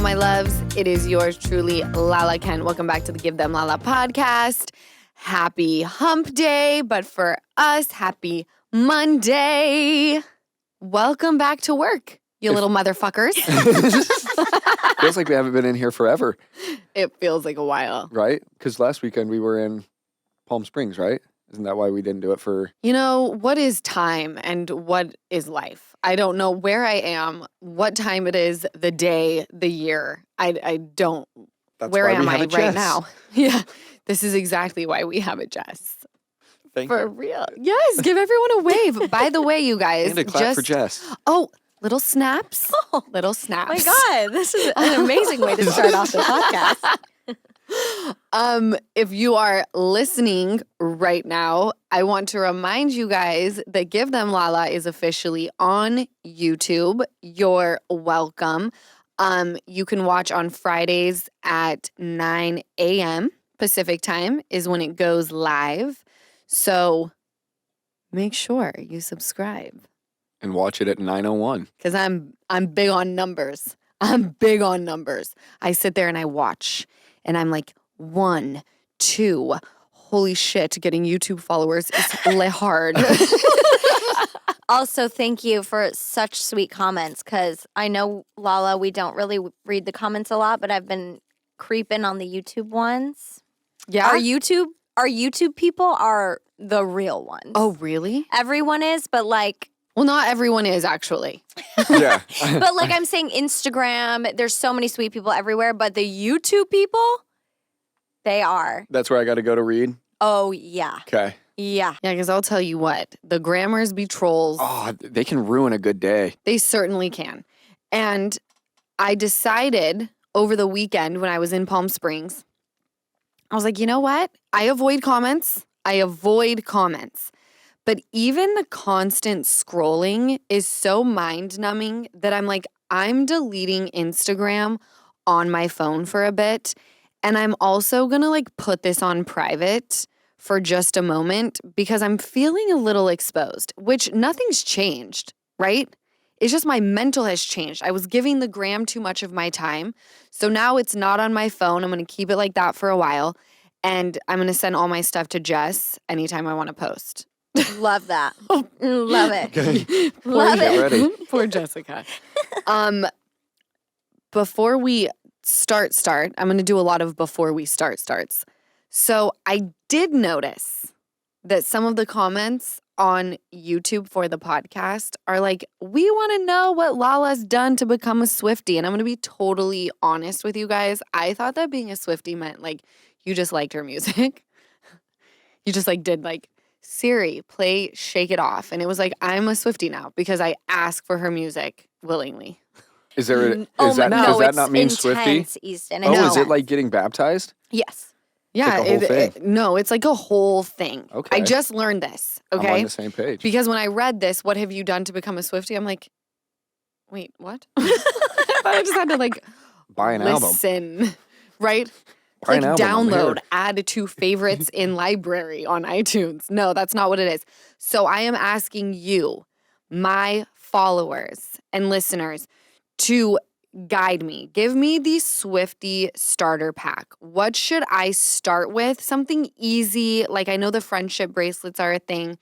my loves. It is yours truly, Lala Ken. Welcome back to the Give Them Lala podcast. Happy hump day, but for us, happy Monday. Welcome back to work, you little motherfuckers. Feels like we haven't been in here forever. It feels like a while. Right? Because last weekend we were in Palm Springs, right? Isn't that why we didn't do it for... You know, what is time and what is life? I don't know where I am, what time it is, the day, the year. I don't. That's where why am we have I a right Jess. now? Yeah, this is exactly why we have a Jess. Thank For you. real. Yes, give everyone a wave. By the way, you guys. And a clap for Jess. Oh, little snaps. Little snaps. My God, this is an amazing way to start off the podcast. If you are listening right now, I want to remind you guys that Give Them Lala is officially on YouTube. You're welcome. You can watch on Fridays at 9 a.m. Pacific time is when it goes live. So make sure you subscribe. And watch it at 9:01. Because I'm big on numbers. I'm big on numbers. I sit there and I watch. And I'm like, 1, 2, holy shit, getting YouTube followers is hard. Also, thank you for such sweet comments because I know, Lala, we don't really read the comments a lot, but I've been creeping on the YouTube ones. Yeah? Our YouTube people are the real ones. Oh, really? Everyone is, but like... Well, not everyone is, actually. Yeah. But like I'm saying, Instagram, there's so many sweet people everywhere, but the YouTube people, they are. That's where I got to go to read? Oh, yeah. Okay. Yeah. Yeah, because I'll tell you what, the grammars be trolls. Oh, they can ruin a good day. They certainly can. And I decided over the weekend when I was in Palm Springs, I was like, you know what? I avoid comments. But even the constant scrolling is so mind-numbing that I'm like, I'm deleting Instagram on my phone for a bit. And I'm also going to like put this on private for just a moment because I'm feeling a little exposed, which nothing's changed, right? It's just my mental has changed. I was giving the gram too much of my time. So now it's not on my phone. I'm going to keep it like that for a while. And I'm going to send all my stuff to Jess anytime I want to post. Love that. Love it. Okay. Love Get it. ready. Poor Jessica. Before we start, I'm going to do a lot of before we starts. So I did notice that some of the comments on YouTube for the podcast are like, we want to know what Lala's done to become a Swiftie. And I'm going to be totally honest with you guys. I thought that being a Swiftie meant like you just liked her music. You just like did like, Siri, play Shake It Off. And it was like, I'm a Swiftie now because I ask for her music willingly. Is there? Oh my, does that it's not mean intense, Swiftie? Easton. Oh, It's is it intense. like getting baptized? Yes. Yeah. Like a whole thing? No, it's like a whole thing. Okay. I just learned this. I'm on Okay. the same page. Because when I read this, what have you done to become a Swiftie? I'm like, wait, what? I just had to like Buy an album. listen, right? Buy Like an album, I'm download, here. add to favorites in library on iTunes. No, that's not what it is. So I am asking you, my followers and listeners, to guide me. Give me the Swiftie starter pack. What should I start with? Something easy. Like I know the friendship bracelets are a thing.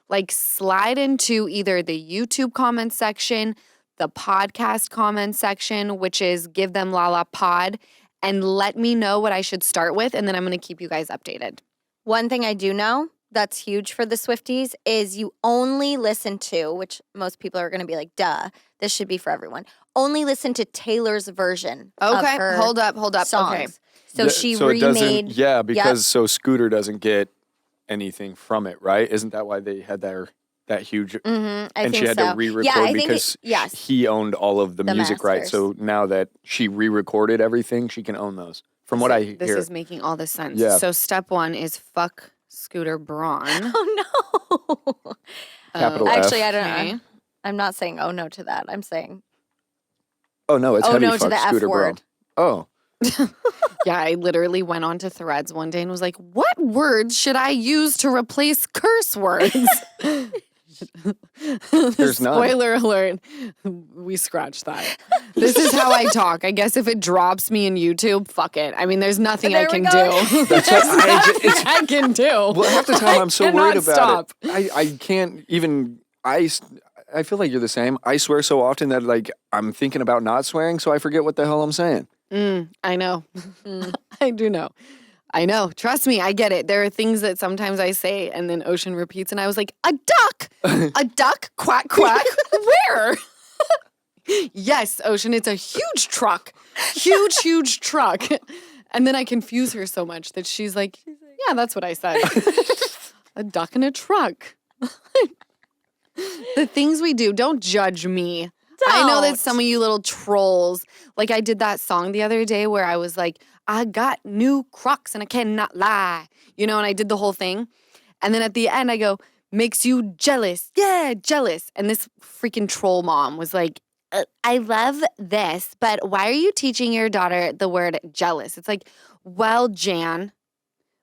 Like slide into either the YouTube comment section, the podcast comment section, which is Give Them Lala Pod, and let me know what I should start with, and then I'm going to keep you guys updated. One thing I do know that's huge for the Swifties is you only listen to, which most people are going to be like, duh, this should be for everyone. Only listen to Taylor's version of Okay, her hold up. songs. Okay. So she so it doesn't- remade. Yeah, because so Scooter doesn't get anything from it, right? Isn't that why they had that huge... I and think she had so. to re-record Yeah, I think because yes. he owned all of the music rights. So masters. now that she re-recorded everything, she can own those. From what I hear. This is making all the sense. Yeah. So step 1 is fuck Scooter Braun. Oh no. Capital F. Actually, I don't Okay. know. I'm not saying oh no to that. I'm saying Oh, no, it's oh heavy no to fuck the F Scooter word. Braun. Oh, Yeah, I literally went on to Threads one day and was like, what words should I use to replace curse words? There's none. Spoiler alert. We scratched that. This is how I talk. I guess if it drops me in YouTube, fuck it. I mean, there's nothing I There we can go. do. That's There's what nothing I can do. Well, half the time I'm so worried cannot about stop. it. I can't even. I feel like you're the same. I swear so often that like I'm thinking about not swearing, so I forget what the hell I'm saying. I know. I do know. I know. Trust me, I get it. There are things that sometimes I say and then Ocean repeats and I was like, a duck! A duck? Quack, quack. Where? Yes, Ocean, it's a huge truck. Huge truck. And then I confuse her so much that she's like, yeah, that's what I said. A duck in a truck. The things we do, don't judge me. I know that some of you little trolls, like I did that song the other day where I was like, I got new Crocs and I cannot lie. You know, and I did the whole thing. And then at the end I go, makes you jealous. Yeah, jealous. And this freaking troll mom was like, I love this, but why are you teaching your daughter the word jealous? It's like, well, Jan,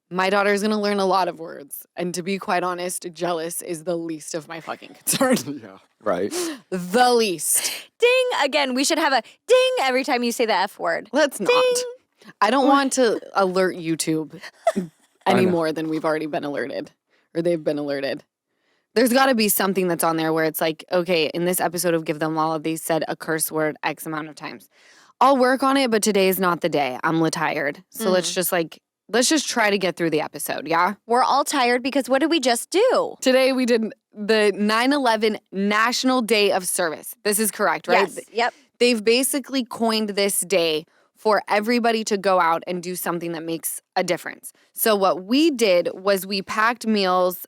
my daughter's going to learn a lot of words. And to be quite honest, jealous is the least of my fucking concern. Yeah. Right. The least. Ding! Again, we should have a ding every time you say the F word. Let's not. Ding. I don't want to alert YouTube any know. more than we've already been alerted or they've been alerted. There's got to be something that's on there where it's like, okay, in this episode of Give Them Lala, they said a curse word X amount of times. I'll work on it, but today is not the day. I'm tired. So let's just try to get through the episode, yeah? We're all tired because what did we just do? Today we did the 9/11 National Day of Service. This is correct, right? Yes. Yep. They've basically coined this day for everybody to go out and do something that makes a difference. So what we did was we packed meals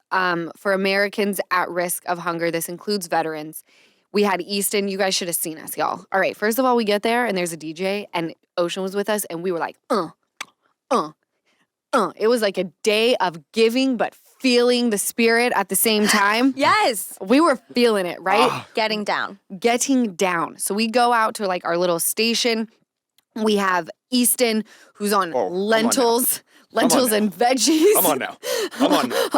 for Americans at risk of hunger. This includes veterans. We had Easton. You guys should have seen us, y'all. All right, first of all, we get there and there's a DJ and Ocean was with us and we were like, It was like a day of giving but feeling the spirit at the same time. Yes. We were feeling it, right? Getting down. Getting down. So we go out to like our little station. We have Easton, who's on lentils and veggies. Come on now.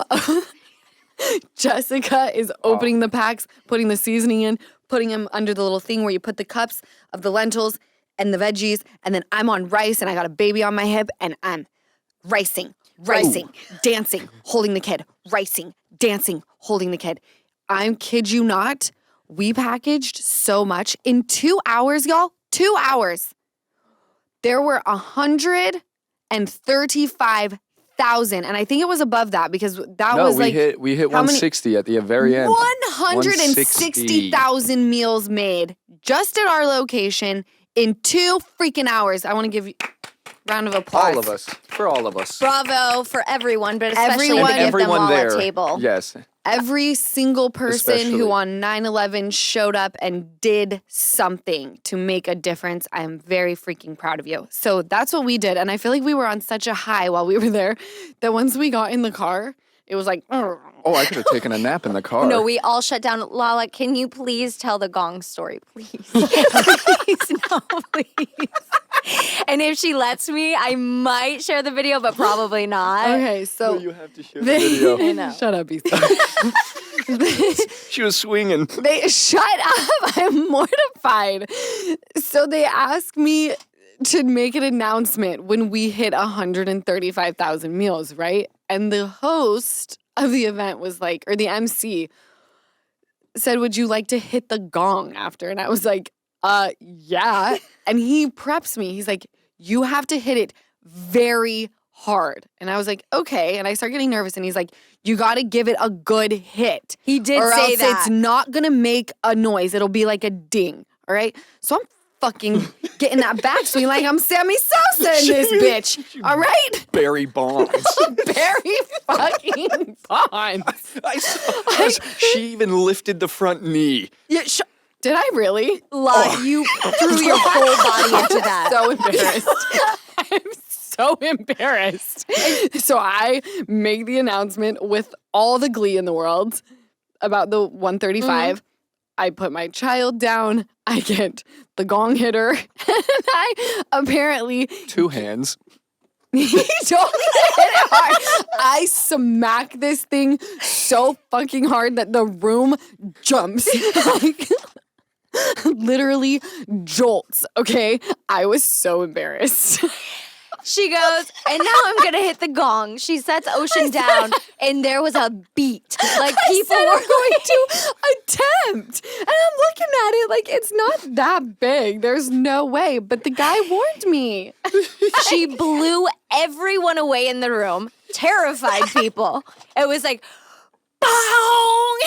Jessica is opening the packs, putting the seasoning in, putting them under the little thing where you put the cups of the lentils and the veggies. And then I'm on rice and I got a baby on my hip and I'm ricing, dancing, holding the kid, ricing, dancing, holding the kid. I kid you not, we packaged so much. In 2 hours, y'all, 2 hours, there were 135,000. And I think it was above that because that was we like... we hit 160 at the very end. 160,000 meals made just at our location in 2 freaking hours. I want to give you... round of applause. All of us. For all of us. Bravo for everyone, but especially Everyone the Give Them there. Lala table. Yes. Every single person Especially. who on 9/11 showed up and did something to make a difference. I am very freaking proud of you. So that's what we did. And I feel like we were on such a high while we were there that once we got in the car, it was like, Oh, I could have taken a nap in the car. No, we all shut down. Lala, can you please tell the gong story, please? Please, no, please. And if she lets me, I might share the video, but probably not. okay, so You have to share the video. I know. shut up, Easton. She was swinging. They shut up. I'm mortified. So they asked me to make an announcement when we hit 135,000 meals, right? And the host of the event was like, or the MC said, would you like to hit the gong after? And I was like, yeah. And he preps me. He's like, you have to hit it very hard. And I was like, okay. And I start getting nervous. And he's like, you got to give it a good hit. He did or say else that. It's not going to make a noise. It'll be like a ding. All right. So I'm fucking getting that backswing like I'm Sammy Sosa in this bitch. All right? Barry Bonds. Barry fucking Bonds. I saw, she even lifted the front knee. Yeah, did I really? You threw your whole body into that. So embarrassed. I'm so embarrassed. So I make the announcement with all the glee in the world about the 135. I put my child down. I get the gong hitter. And I apparently... 2 hands. He totally hit it hard. I smack this thing so fucking hard that the room jumps. Like, literally jolts, okay? I was so embarrassed. She goes, and now I'm going to hit the gong. She sets Ocean down, and there was a beat. Like, people were going to attempt. And I'm looking at it like it's not that big. There's no way. But the guy warned me. She blew everyone away in the room, terrified people. It was like, bong!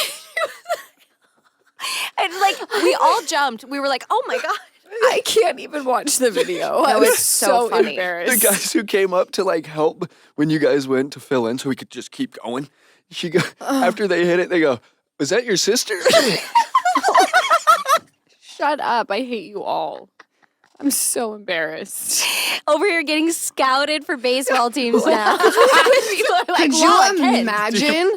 And, like, we all jumped. We were like, oh, my God. I can't even watch the video. I was so funny. Embarrassed. The guys who came up to like help when you guys went to fill in so we could just keep going. After they hit it, they go, "Was that your sister?" Shut up. I hate you all. I'm so embarrassed. Over here getting scouted for baseball teams now. People are like, could you imagine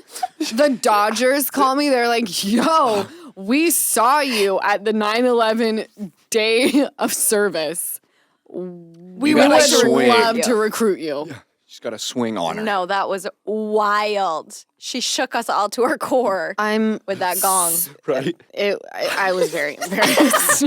the Dodgers call me? They're like, yo, we saw you at the 9/11 day of service. We would love to recruit you. Yeah. She's got a swing on her. No, that was wild. She shook us all to our core with that gong. Right? I was very embarrassed.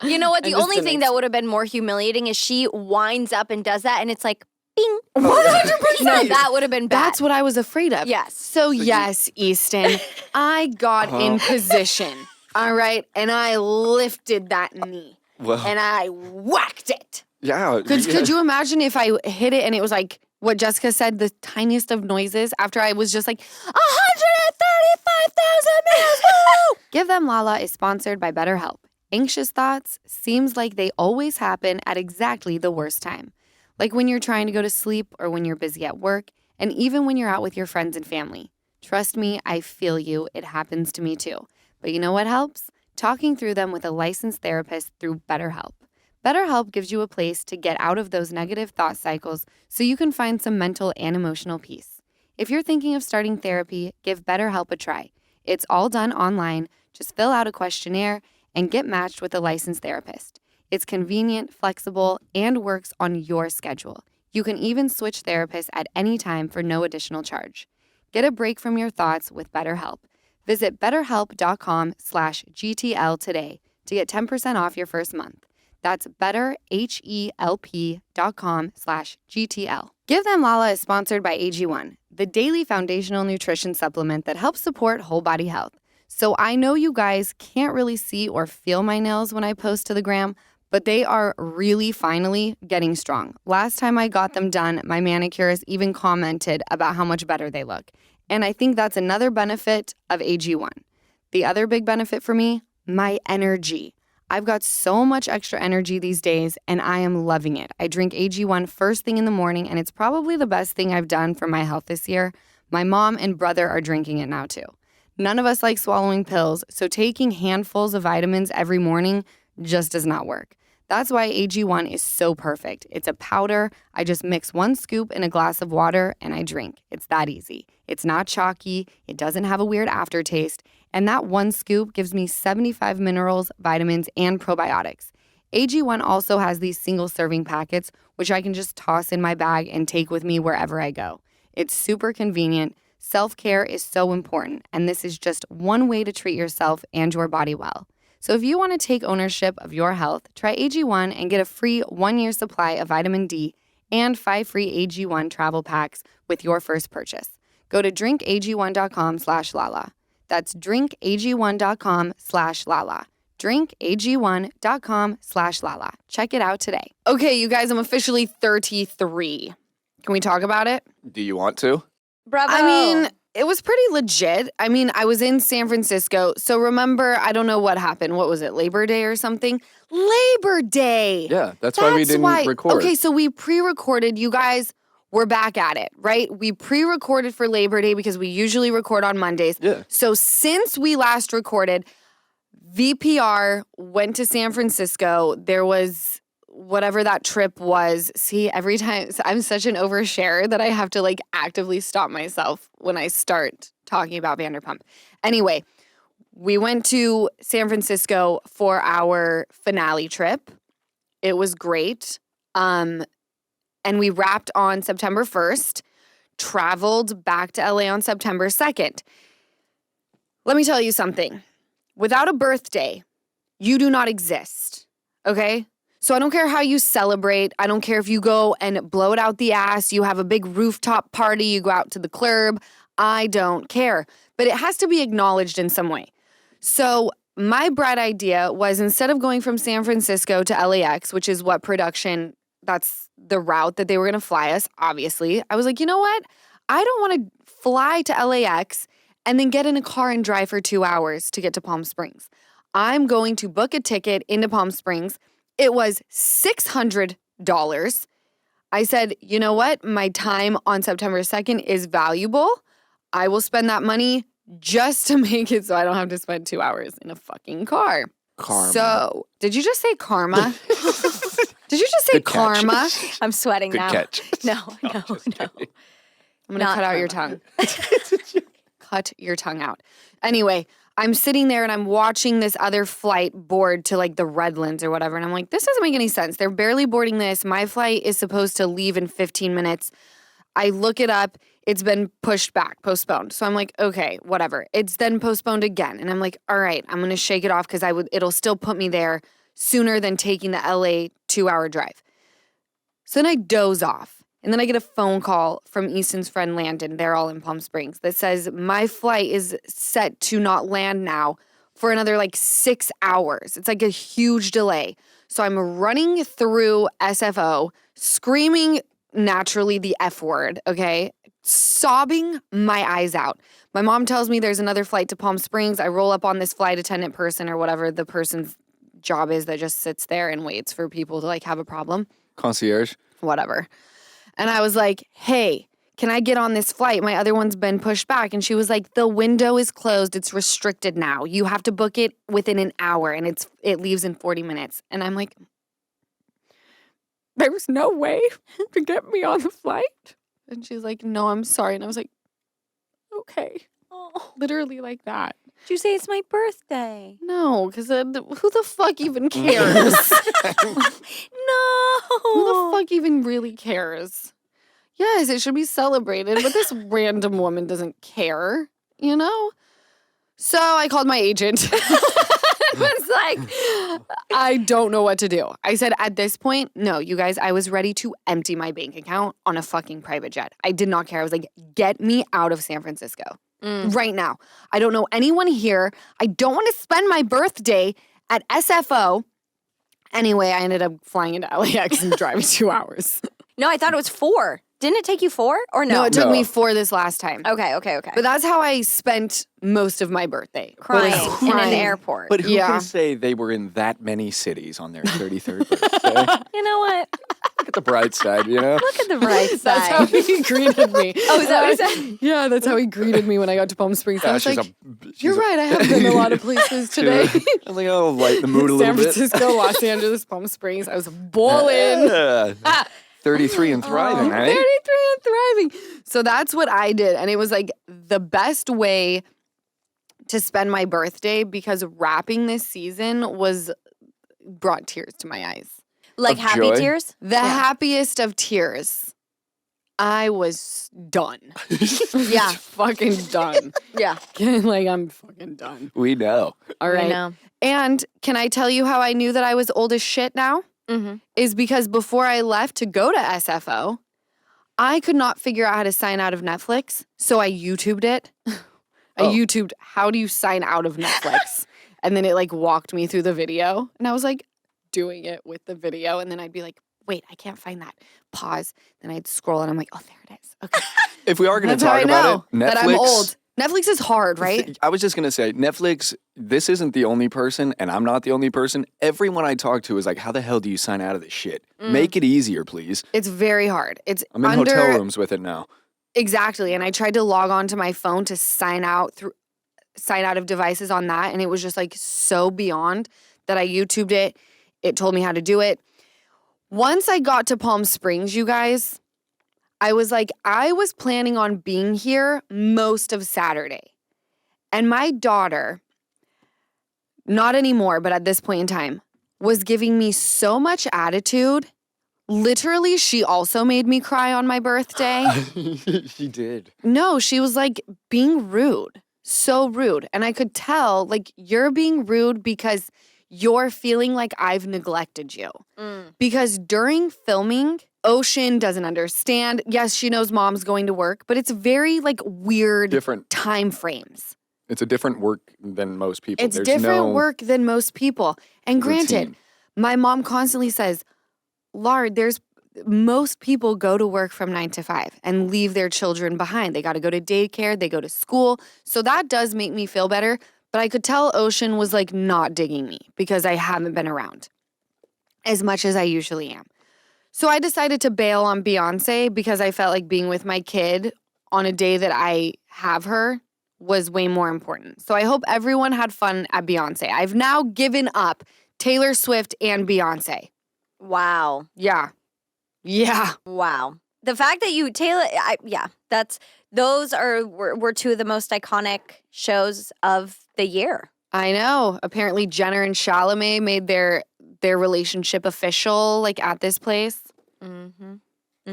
You know what? The only thing that would have been more humiliating is she winds up and does that, and it's like, bing. 100%. No, that would have been bad. That's what I was afraid of. Yes. So yes, Easton, I got in position, all right? And I lifted that knee, and I whacked it. Yeah. Could you imagine if I hit it and it was like what Jessica said, the tiniest of noises after I was just like, 135,000 miles, woo! Give Them Lala is sponsored by BetterHelp. Anxious thoughts seems like they always happen at exactly the worst time. Like when you're trying to go to sleep or when you're busy at work, and even when you're out with your friends and family. Trust me, I feel you. It happens to me too. But you know what helps? Talking through them with a licensed therapist through BetterHelp. BetterHelp gives you a place to get out of those negative thought cycles so you can find some mental and emotional peace. If you're thinking of starting therapy, give BetterHelp a try. It's all done online. Just fill out a questionnaire and get matched with a licensed therapist. It's convenient, flexible, and works on your schedule. You can even switch therapists at any time for no additional charge. Get a break from your thoughts with BetterHelp. Visit betterhelp.com/GTL today to get 10% off your first month. That's betterhelp.com/GTL. Give Them Lala is sponsored by AG1, the daily foundational nutrition supplement that helps support whole body health. So I know you guys can't really see or feel my nails when I post to the gram, but they are really finally getting strong. Last time I got them done, my manicurist even commented about how much better they look. And I think that's another benefit of AG1. The other big benefit for me, my energy. I've got so much extra energy these days, and I am loving it. I drink AG1 first thing in the morning, and it's probably the best thing I've done for my health this year. My mom and brother are drinking it now too. None of us like swallowing pills, so taking handfuls of vitamins every morning just does not work. That's why AG1 is so perfect. It's a powder. I just mix 1 scoop in a glass of water and I drink. It's that easy. It's not chalky. It doesn't have a weird aftertaste. And that 1 scoop gives me 75 minerals, vitamins, and probiotics. AG1 also has these single serving packets, which I can just toss in my bag and take with me wherever I go. It's super convenient. Self-care is so important, and this is just one way to treat yourself and your body well. So if you want to take ownership of your health, try AG1 and get a free 1-year supply of vitamin D and 5 free AG1 travel packs with your first purchase. Go to drinkag1.com/Lala. That's drinkag1.com/Lala. drinkag1.com/Lala. Check it out today. Okay, you guys, I'm officially 33. Can we talk about it? Do you want to? Bravo. I mean, it was pretty legit. I mean, I was in San Francisco. So remember, I don't know what happened. What was it, Labor Day or something? Labor Day. Yeah, that's why we didn't record. Okay, so we pre-recorded. You guys were back at it, right? We pre-recorded for Labor Day because we usually record on Mondays. Yeah. So since we last recorded, VPR went to San Francisco. There was whatever that trip was. See, every time I'm such an overshare that I have to like actively stop myself when I start talking about Vanderpump. Anyway, we went to San Francisco for our finale trip. It was great. and we wrapped on September 1st, traveled back to LA on September 2nd. Let me tell you something. Without a birthday, you do not exist, okay? So I don't care how you celebrate. I don't care if you go and blow it out the ass, you have a big rooftop party, you go out to the club. I don't care. But it has to be acknowledged in some way. So my bright idea was, instead of going from San Francisco to LAX, which is what production, that's the route that they were going to fly us, obviously. I was like, you know what? I don't want to fly to LAX and then get in a car and drive for 2 hours to get to Palm Springs. I'm going to book a ticket into Palm Springs. It was $600. I said, you know what? My time on September 2nd is valuable. I will spend that money just to make it so I don't have to spend 2 hours in a fucking car. Karma. So, did you just say karma? Did you just say Good catch. karma? I'm sweating Good now. catch. No. I'm going to Not cut out your karma. tongue. Cut your tongue out. Anyway, I'm sitting there and I'm watching this other flight board to like the Redlands or whatever. And I'm like, this doesn't make any sense. They're barely boarding this. My flight is supposed to leave in 15 minutes. I look it up. It's been pushed back, postponed. So I'm like, okay, whatever. It's then postponed again. And I'm like, all right, I'm going to shake it off because it'll still put me there sooner than taking the LA 2-hour drive. So then I doze off. And then I get a phone call from Easton's friend Landon. They're all in Palm Springs. That says my flight is set to not land now for another like 6 hours. It's like a huge delay. So I'm running through SFO, screaming naturally the F word, okay? Sobbing my eyes out. My mom tells me there's another flight to Palm Springs. I roll up on this flight attendant person or whatever the person's job is that just sits there and waits for people to like have a problem. Concierge. Whatever. And I was like, hey, can I get on this flight? My other one's been pushed back. And she was like, the window is closed. It's restricted now. You have to book it within an hour and it leaves in 40 minutes. And I'm like, there's no way to get me on the flight? And she's like, no, I'm sorry. And I was like, okay. Oh, Literally like that. did you say it's my birthday? No, because who the fuck even cares? No. Who the fuck even really cares? Yes, it should be celebrated, but this random woman doesn't care, you know? So I called my agent. I was like, I don't know what to do. I said, at this point, no, you guys, I was ready to empty my bank account on a fucking private jet. I did not care. I was like, get me out of San Francisco right now. I don't know anyone here. I don't want to spend my birthday at SFO. Anyway, I ended up flying into LAX and driving 2 hours. No, I thought it was 4. Didn't it take you 4 or no? No, it took No. me 4 this last time. Okay. But that's how I spent most of my birthday. Crying was in an crying. airport. But who Yeah. can say they were in that many cities on their 33rd birthday? You know what? Look at the bright side, you know? Look at the bright That's how side. he greeted me. Oh, is that what he said? Yeah, that's how he greeted me when I got to Palm Springs. I was she's like, she's you're right, I have been a lot of places today. I was like, oh, lighten the mood a little San bit. Francisco, Los Angeles, Palm Springs. I was bowling. Yeah. 33 and thriving, right? 33 and thriving. So that's what I did. And it was like the best way to spend my birthday because wrapping this season brought tears to my eyes. Like Of happy joy? tears? The happiest of tears. I was done. Yeah. Fucking done. Yeah. Like, I'm fucking done. We know. All I right. know. And can I tell you how I knew that I was old as shit now? Mm-hmm. Is because before I left to go to SFO, I could not figure out how to sign out of Netflix. So I YouTubed it. I YouTubed, how do you sign out of Netflix? And then it like walked me through the video. And I was like doing it with the video. And then I'd be like, wait, I can't find that. Pause. Then I'd scroll and I'm like, oh, there it is. Okay. If we are going That's to how talk I about know it, Netflix. that I'm old. Netflix is hard, right? I was just going to say, Netflix, this isn't the only person, and I'm not the only person. Everyone I talk to is like, how the hell do you sign out of this shit? Make it easier, please. It's very hard. It's I'm in hotel rooms with it now. Exactly. And I tried to log on to my phone to sign out of devices on that. And it was just like so beyond that I YouTubed it. It told me how to do it. Once I got to Palm Springs, you guys, I was like, I was planning on being here most of Saturday. And my daughter, not anymore, but at this point in time, was giving me so much attitude Literally, she also made me cry on my birthday. She did. No, she was like being rude. So rude. And I could tell, like, you're being rude because you're feeling like I've neglected you. Because during filming, Ocean doesn't understand. Yes, she knows mom's going to work, but it's very like weird Different. time frames. It's a different work than most people. It's There's different no work than most people. And granted, routine. my mom constantly says, Lard, most people go to work from 9 to 5 and leave their children behind. They got to go to daycare, they go to school. So that does make me feel better. But I could tell Ocean was like not digging me because I haven't been around as much as I usually am. So I decided to bail on Beyonce because I felt like being with my kid on a day that I have her was way more important. So I hope everyone had fun at Beyonce. I've now given up Taylor Swift and Beyonce. Wow. Yeah. Yeah. Wow. The fact that you, Taylor, those were two of the most iconic shows of the year. I know. Apparently Jenner and Chalamet made their relationship official, like at this place. Mm-hmm.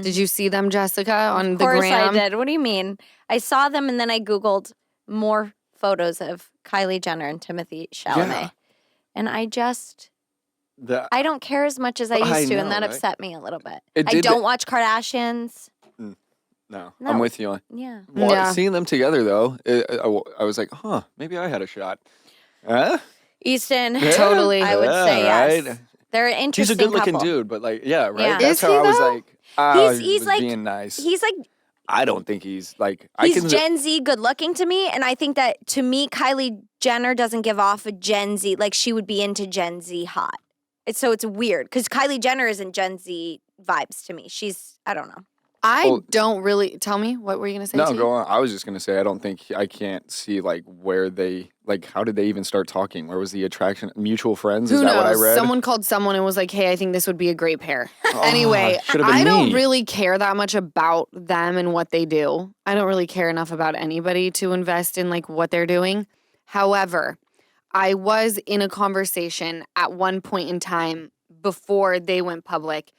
Did you see them, Jessica, on the Of gram? course I did. What do you mean? I saw them and then I Googled more photos of Kylie Jenner and Timothy Chalamet. Yeah. And I don't care as much as I used I to, and know, that right? upset me a little bit. It I did- don't watch Kardashians. No, No. I'm with you. Yeah. Yeah. Seeing them together, though, I was like, huh, maybe I had a shot. Huh? Easton. Totally. I would say yes. Right? They're an He's interesting a good-looking couple. dude, but like, yeah, right? Yeah. That's Is how he, I was though? like, oh, He's was like- being nice. He's like, I don't think he's like, he's Gen Z good looking to me. And I think that to me, Kylie Jenner doesn't give off a Gen Z, like she would be into Gen Z hot. So it's weird because Kylie Jenner isn't Gen Z vibes to me. She's, I don't know. I don't really. Tell me, what were you going to say? No, T? go on. I was just going to say, I can't see like where they, like, how did they even start talking? Where was the attraction? Mutual friends? Who Is that knows? what I read? Someone called someone and was like, hey, I think this would be a great pair. Oh, Anyway, should've been I don't me. really care that much about them and what they do. I don't really care enough about anybody to invest in like what they're doing. However, I was in a conversation at one point in time before they went public,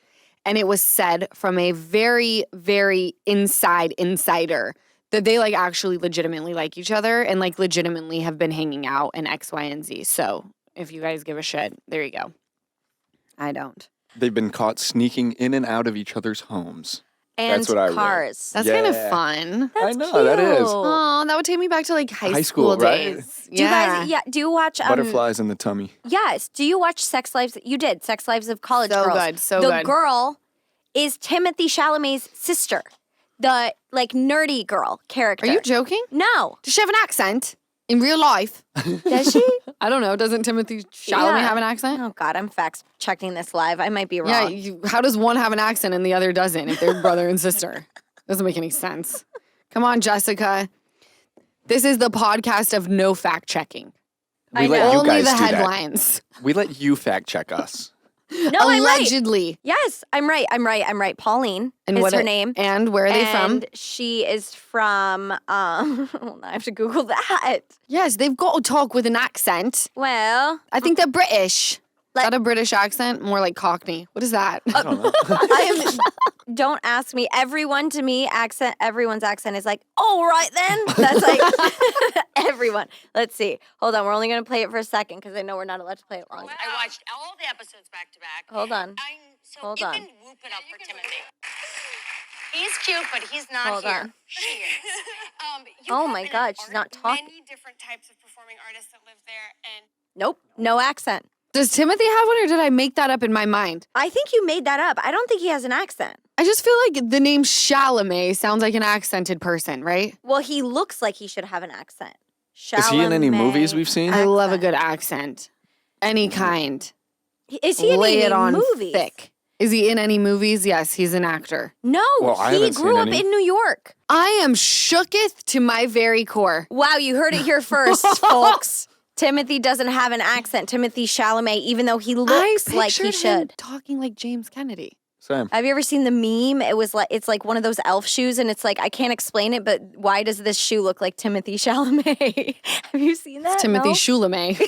and it was said from a very, very insider that they like actually legitimately like each other and like legitimately have been hanging out and X, Y, and Z. So if you guys give a shit, there you go. I don't. They've been caught sneaking in and out of each other's homes. And That's what I read. cars. That's kind of Yeah. fun. I know, that is. Oh, that would take me back to like high High school school, right? days. Do you guys, do you watch, Butterflies in the tummy. yes, do you watch Sex Lives? You did, Sex Lives of College So Girls. good, so the good. girl is Timothy Chalamet's sister, the like nerdy girl character. Are you joking? No. Does she have an accent in real life? Does she? I don't know. Doesn't Timothy Chalamet Yeah. have an accent? Oh God, I'm fact checking this live. I might be wrong. Yeah. How does one have an accent and the other doesn't if they're brother and sister? Doesn't make any sense. Come on, Jessica. This is the podcast of no fact checking. I We let know. you Only guys the do that. headlines. We let you fact check us. No, I'm right. Allegedly. Yes, I'm right. Pauline And is what her it- name. And where are they from? And she is from, hold on, I have to Google that. Yes, they've got to talk with an accent. Well, I think they're British. Is Like- that a British accent? More like Cockney. What is that? I don't know. don't ask me. Everyone's accent is like, all right then. That's like everyone. Let's see. Hold on. We're only going to play it for a second because I know we're not allowed to play it long. I watched all the episodes back to back. Hold on. Hold You on. can whoop it up for Timothy. He's cute, but he's not Hold here. on. She is. You Oh grew up my in an God, she's not art- talking. Many different types of performing artists that live there, and Nope. No accent. Does Timothy have one or did I make that up in my mind? I think you made that up. I don't think he has an accent. I just feel like the name Chalamet sounds like an accented person, right? Well, he looks like he should have an accent. Is he in any Chalamet movies we've seen? I love a accent. good accent. Any kind. Is he in Lay any it on movies? thick. Is he in any movies? Yes, he's an actor. No, Well, I he haven't seen grew up any. in New York. I am shooketh to my very core. Wow, you heard it here first, folks. Timothy doesn't have an accent. Timothy Chalamet, even though he looks like he pictured him should. talking like James Kennedy. Same. Have you ever seen the meme? It's like one of those elf shoes, and it's like I can't explain it, but why does this shoe look like Timothy Chalamet? Have you seen that? Timothy No? Chalamet.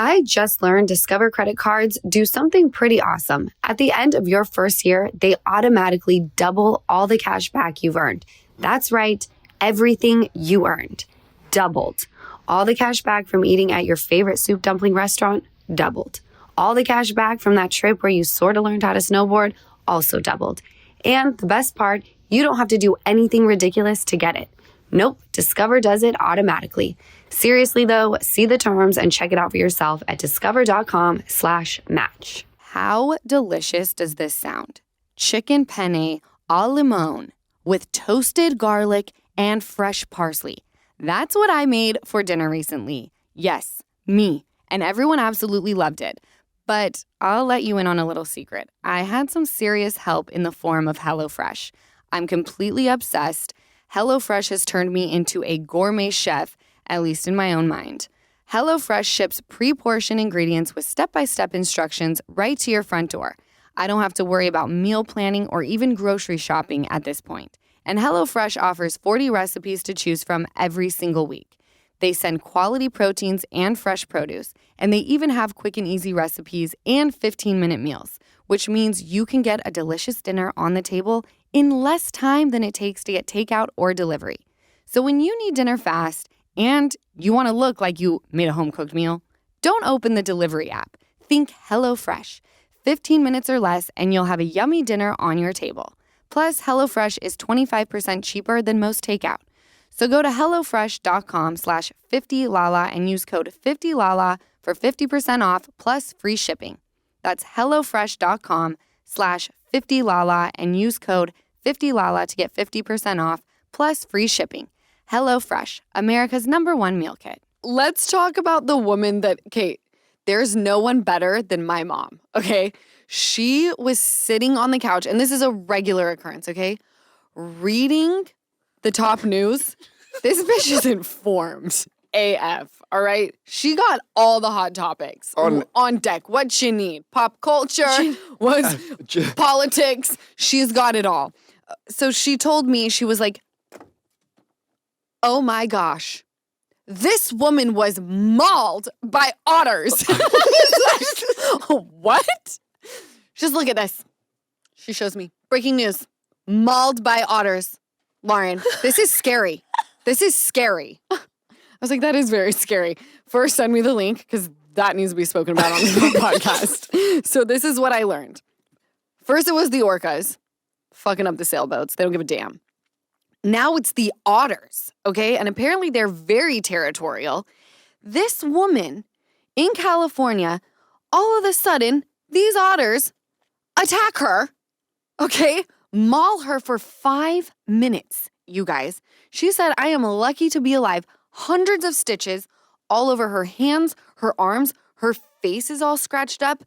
I just learned Discover credit cards do something pretty awesome. At the end of your first year, they automatically double all the cash back you've earned. That's right, everything you earned. Doubled. All the cash back from eating at your favorite soup dumpling restaurant? Doubled. All the cash back from that trip where you sort of learned how to snowboard? Also doubled. And the best part, you don't have to do anything ridiculous to get it. Nope, Discover does it automatically. Seriously though, see the terms and check it out for yourself at discover.com/match. How delicious does this sound? Chicken penne au limon with toasted garlic and fresh parsley. That's what I made for dinner recently. Yes, me. And everyone absolutely loved it. But I'll let you in on a little secret. I had some serious help in the form of HelloFresh. I'm completely obsessed. HelloFresh has turned me into a gourmet chef, at least in my own mind. HelloFresh ships pre-portioned ingredients with step-by-step instructions right to your front door. I don't have to worry about meal planning or even grocery shopping at this point. And HelloFresh offers 40 recipes to choose from every single week. They send quality proteins and fresh produce, and they even have quick and easy recipes and 15-minute meals, which means you can get a delicious dinner on the table in less time than it takes to get takeout or delivery. So when you need dinner fast and you want to look like you made a home-cooked meal, don't open the delivery app. Think HelloFresh. 15 minutes or less, and you'll have a yummy dinner on your table. Plus, HelloFresh is 25% cheaper than most takeout. So go to HelloFresh.com/50Lala and use code 50Lala for 50% off plus free shipping. That's HelloFresh.com/50Lala and use code 50Lala to get 50% off plus free shipping. HelloFresh, America's #1 meal kit. Let's talk about the woman that, Kate, there's no one better than my mom, okay? She was sitting on the couch, and this is a regular occurrence, okay? Reading the top news. This bitch is informed AF, all right? She got all the hot topics on deck. What she need? Pop culture, politics. She's got it all. So she told me, she was like, oh my gosh, this woman was mauled by otters. What? Just look at this. She shows me. Breaking news. Mauled by otters. Lauren, this is scary. This is scary. I was like, that is very scary. First, send me the link because that needs to be spoken about on the podcast. So this is what I learned. First, it was the orcas fucking up the sailboats. They don't give a damn. Now it's the otters, okay? And apparently they're very territorial. This woman in California, all of a sudden, these otters attack her, okay? Maul her for 5 minutes, you guys. She said, I am lucky to be alive. Hundreds of stitches all over her hands, her arms, her face is all scratched up.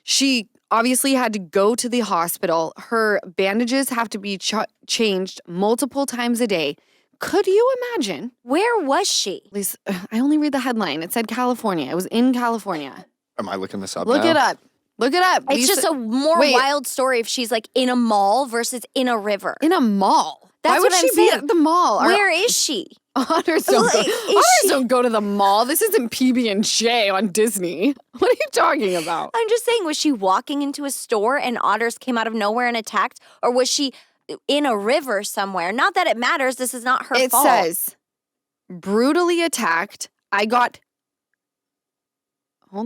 She obviously had to go to the hospital. Her bandages have to be changed multiple times a day. Could you imagine? Where was she? At least, I only read the headline. It said California. It was in California. Am I looking this up Look now? it up. Look it up. It's just a more wild story if she's like in a mall versus in a river. In a mall. That's Why would what she I'm be saying. at the mall? Where is she? Otters don't go to the mall. This isn't PB&J on Disney. What are you talking about? I'm just saying, was she walking into a store and otters came out of nowhere and attacked? Or was she in a river somewhere? Not that it matters. This is not her fault. It says, brutally attacked. Hold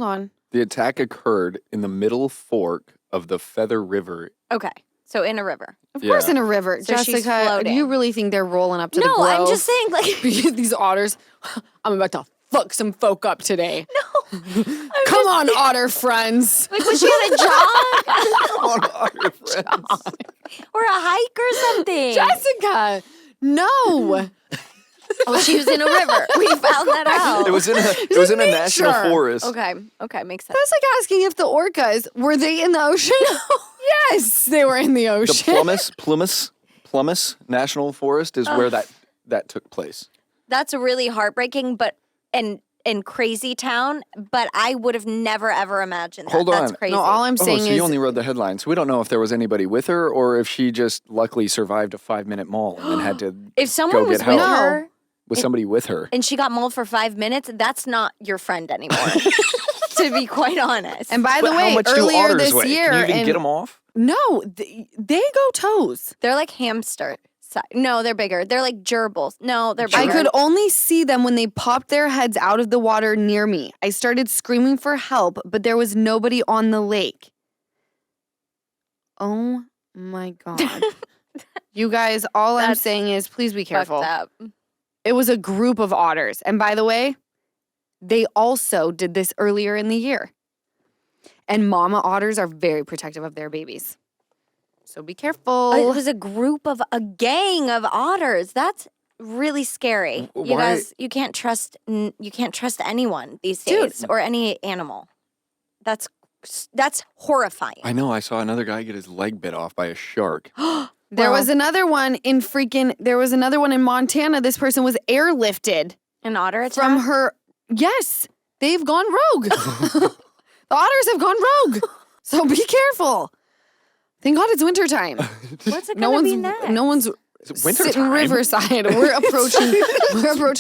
on. The attack occurred in the middle fork of the Feather River. Okay. So in a river. Of course in a river. So she's Jessica, do floating. you really think they're rolling up to the No, Grove? I'm just saying, like, These otters, I'm about to fuck some folk up today. no. Come on, otter friends. Like, was she on a jog? On Otter Friends. Or a hike or something? Jessica, no. Oh, she was in a river. We found that out. It was in a national nature. forest. Okay, makes sense. That's like asking if the orcas, were they in the ocean? Yes, they were in the The ocean. Plumas National Forest is where that took place. That's really heartbreaking, but and crazy town. But I would have never ever imagined that. Hold That's on. crazy. No, all I'm saying so is you only read the headline, so we don't know if there was anybody with her or if she just luckily survived a 5-minute maul and then had to if someone go was get with help. her with somebody with her. and she got mauled for 5 minutes, that's not your friend anymore. to be quite honest. And by the But way, how much do earlier otters this weigh? year, Can you even and get them off? no, they go toes. They're like hamster. No, they're bigger. They're like gerbils. No, they're bigger. I could only see them when they popped their heads out of the water near me. I started screaming for help, but there was nobody on the lake. Oh my God. You guys, all I'm That's saying is please be careful. Fucked up. It was a group of otters. And by the way, they also did this earlier in the year. And mama otters are very protective of their babies. So be careful. It was a gang of otters. That's really scary. You Why- guys, you can't trust anyone these Dude. days or any animal. That's horrifying. I know. I saw another guy get his leg bit off by a shark. There was another one in Montana. This person was airlifted An otter attack? from her. Yes, they've gone rogue. The otters have gone rogue. So be careful. Thank God it's wintertime. What's it gonna be next? No one's Is it winter sitting time? riverside. We're approaching.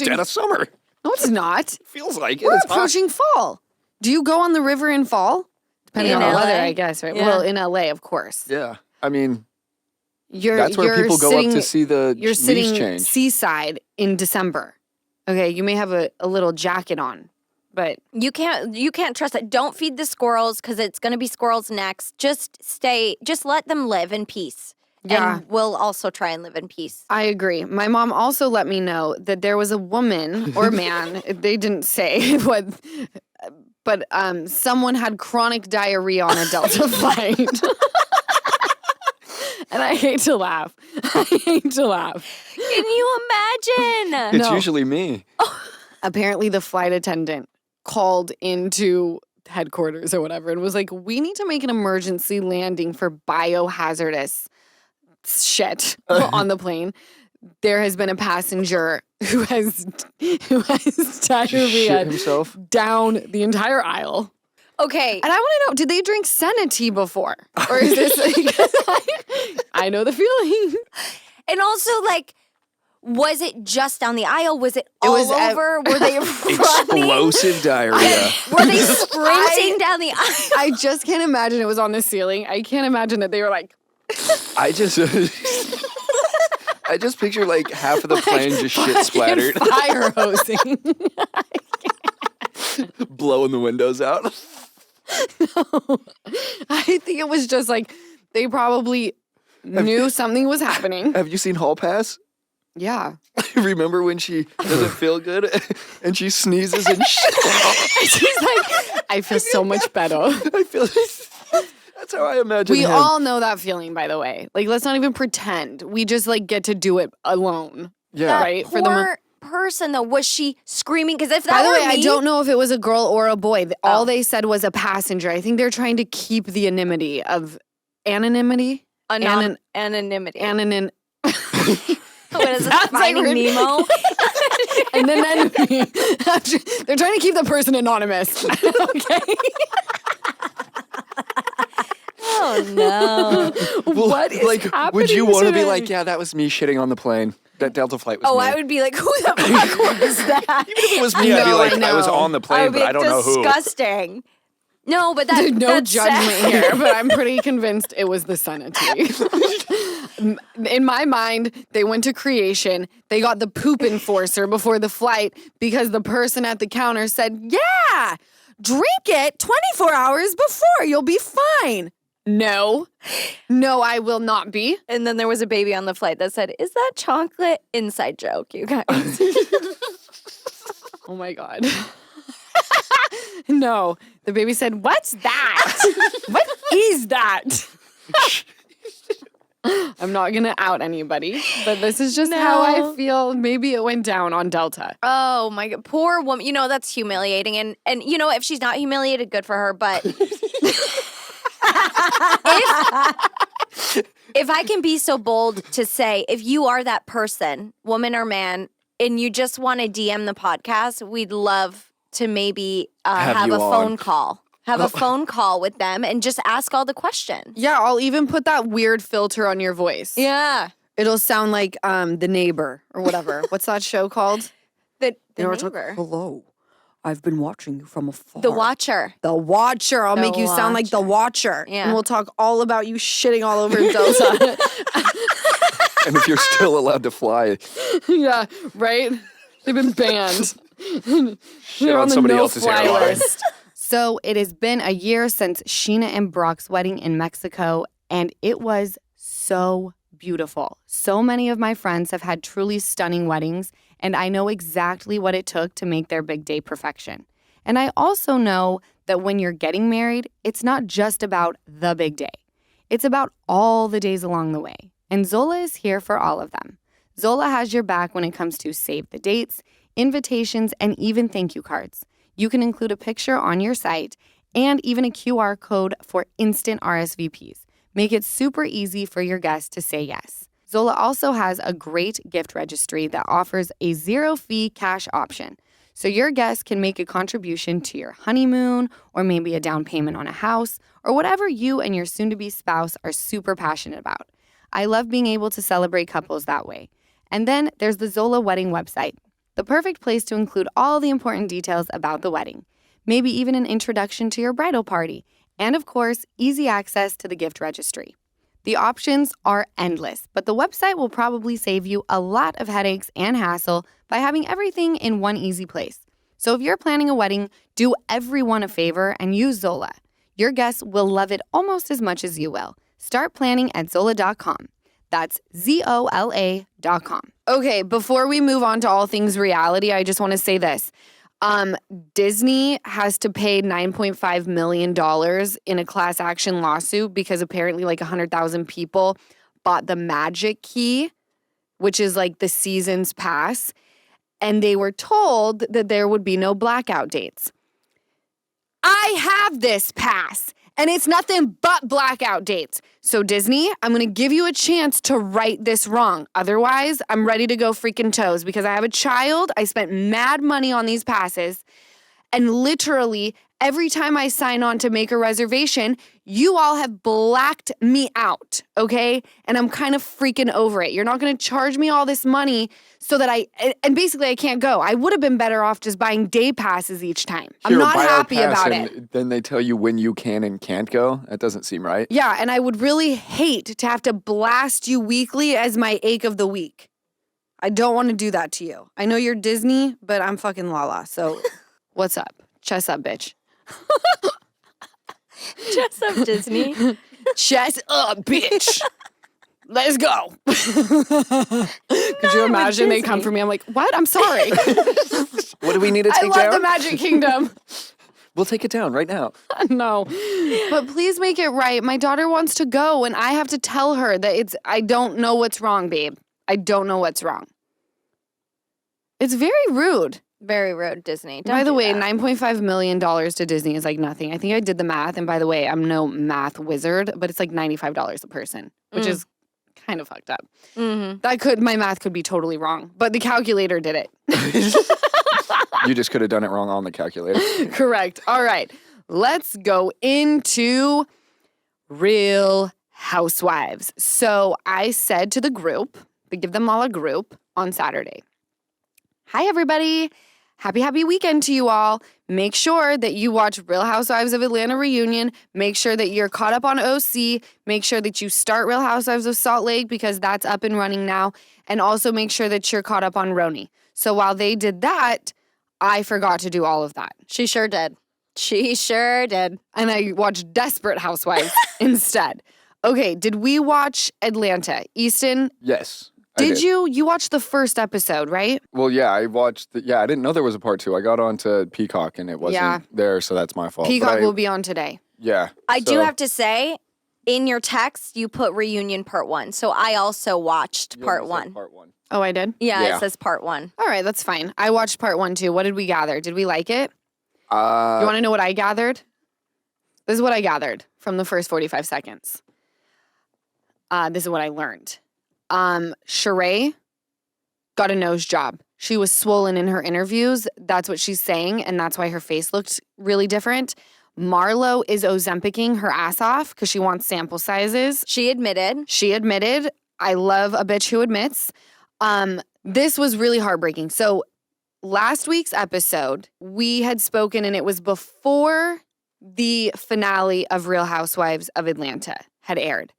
Dead of summer. No, it's not. Feels like it. We're It's hot. approaching fall. Do you go on the river in fall? Depending In on the LA? weather, I guess, right? Yeah. Well, in LA, of course. Yeah. I mean, You're that's where people go sitting, up to see the You're leaves sitting change. seaside in December. Okay, you may have a little jacket on, but You can't trust it. Don't feed the squirrels because it's going to be squirrels next. Just let them live in peace. Yeah. And we'll also try and live in peace. I agree. My mom also let me know that there was a woman or man, they didn't say what, but someone had chronic diarrhea on a Delta flight. And I hate to laugh. Can you imagine? It's No. usually me. Apparently the flight attendant called into headquarters or whatever and was like, we need to make an emergency landing for biohazardous shit on the plane. There has been a passenger who has Just diarrhea shit himself. down the entire aisle. Okay. And I want to know, did they drink Senna tea before? Or is this I know the feeling. And also, like, was it just down the aisle? Was it all was over? Were they running? Explosive diarrhea. Were they sprinting down the aisle? I just can't imagine it was on the ceiling. I can't imagine that they were like, I just picture like half of the plane just shit splattered, fire hosing. blowing the windows out. I think it was just like they probably knew something was happening. Have you seen Hall Pass? Yeah. Remember when she doesn't feel good and she sneezes and shit? She's like, I feel so much better. I feel that's how I imagine We him. all know that feeling, by the way. Like, let's not even pretend. We just like get to do it alone. Yeah. Right? Poor For the person, though. Was she screaming? Because if that By the were way, I me- don't know if it was a girl or a boy. All Oh. they said was a passenger. I think they're trying to keep the anonymity of anonymity. Anonymity. Anonym. What is it? Sounds like Finding we're- Nemo? And then they're trying to keep the person anonymous. Okay. Oh, no. Well, What is like, would you happening want to be today? like, yeah, that was me shitting on the plane. That Delta flight was Oh, me. I would be like, who the fuck was that? Even if it was me, I'd be No, like, I I was know. on the I plane, would be but I don't know who. disgusting. No, but that, No that's judgment sad. here, but I'm pretty convinced it was the sanity. In my mind, they went to creation. They got the poop enforcer before the flight because the person at the counter said, yeah, drink it 24 hours before. You'll be fine. No, I will not be. And then there was a baby on the flight that said, is that chocolate? Inside joke, you guys. Oh my God. No, the baby said, what's that? What is that? I'm not going to out anybody, but this is just how No. I feel. Maybe it went down on Delta. Oh my God. Poor woman. You know, that's humiliating. And you know, if she's not humiliated, good for her. But if I can be so bold to say, if you are that person, woman or man, and you just want to DM the podcast, we'd love to maybe have you a on. phone call. Have a phone call with them and just ask all the questions. Yeah, I'll even put that weird filter on your voice. Yeah. It'll sound like The Neighbor or whatever. What's that show called? The You know what I'm neighbor. talking- Hello. I've been watching you from afar. The Watcher. The Watcher. I'll The make you sound like the Watcher. Yeah. And we'll talk all about you shitting all over Dosa. And if you're still allowed to fly, Yeah, right? They've been banned. They're on the somebody no else's fly airline. list. So it has been a year since Sheena and Brock's wedding in Mexico, and it was so beautiful. So many of my friends have had truly stunning weddings, and I know exactly what it took to make their big day perfection. And I also know that when you're getting married, it's not just about the big day. It's about all the days along the way. And Zola is here for all of them. Zola has your back when it comes to save the dates, invitations, and even thank you cards. You can include a picture on your site and even a QR code for instant RSVPs. Make it super easy for your guests to say yes. Zola also has a great gift registry that offers a zero-fee cash option. So your guests can make a contribution to your honeymoon or maybe a down payment on a house or whatever you and your soon-to-be spouse are super passionate about. I love being able to celebrate couples that way. And then there's the Zola wedding website, the perfect place to include all the important details about the wedding, maybe even an introduction to your bridal party, and of course, easy access to the gift registry. The options are endless, but the website will probably save you a lot of headaches and hassle by having everything in one easy place. So if you're planning a wedding, do everyone a favor and use Zola. Your guests will love it almost as much as you will. Start planning at Zola.com. That's ZOLA.com. Okay, before we move on to all things reality, I just want to say this. Disney has to pay $9.5 million in a class action lawsuit because apparently like 100,000 people bought the Magic Key, which is like the season's pass, and they were told that there would be no blackout dates. I have this pass, and it's nothing but blackout dates. So Disney, I'm going to give you a chance to right this wrong. Otherwise, I'm ready to go freaking toes because I have a child. I spent mad money on these passes. And literally, every time I sign on to make a reservation, you all have blacked me out, okay? And I'm kind of freaking over it. You're not going to charge me all this money so that and basically I can't go. I would have been better off just buying day passes each time. I'm Here, not buy our happy pass about and it. Then they tell you when you can and can't go. That doesn't seem right. Yeah, and I would really hate to have to blast you weekly as my ache of the week. I don't want to do that to you. I know you're Disney, but I'm fucking Lala, so what's up? Chest up, bitch. Just up Disney. Chest up, bitch. Let's go. Could you imagine they come for me? I'm like, what? I'm sorry. What do we need to I take love down? the Magic Kingdom. We'll take it down right now. No. But please make it right. My daughter wants to go, and I have to tell her that I don't know what's wrong, babe. I don't know what's wrong. It's very rude. Very rude, Disney. By the way, that. $9.5 million to Disney is like nothing. I think I did the math. And by the way, I'm no math wizard, but it's like $95 a person, which is kind of fucked up. Mm-hmm. My math could be totally wrong, but the calculator did it. You just could have done it wrong on the calculator. Correct. All right. Let's go into Real Housewives. So I said to the group, to give them all a group on Saturday. Hi, everybody. Happy weekend to you all. Make sure that you watch Real Housewives of Atlanta Reunion. Make sure that you're caught up on OC. Make sure that you start Real Housewives of Salt Lake because that's up and running now. And also make sure that you're caught up on RHONY. So while they did that, I forgot to do all of that. She sure did. She sure did. And I watched Desperate Housewives instead. Okay, did we watch Atlanta? Easton, Yes. did you? You watched the first episode, right? Well, yeah, I watched. I didn't know there was a part 2. I got onto Peacock and it wasn't there, so that's my fault. But Peacock will be on today. Yeah. I do have to say, in your text, you put reunion part 1. So I also watched part 1. Part 1. Oh, I did? Yeah, Yeah. it says part 1. All right, that's fine. I watched part 1 too. What did we gather? Did we like it? You want to know what I gathered? This is what I gathered from the first 45 seconds. This is what I learned. Sheree got a nose job. She was swollen in her interviews. That's what she's saying, and that's why her face looked really different. Marlo is Ozempicing her ass off because she wants sample sizes. She admitted. I love a bitch who admits. This was really heartbreaking. So last week's episode, we had spoken, and it was before the finale of Real Housewives of Atlanta had aired.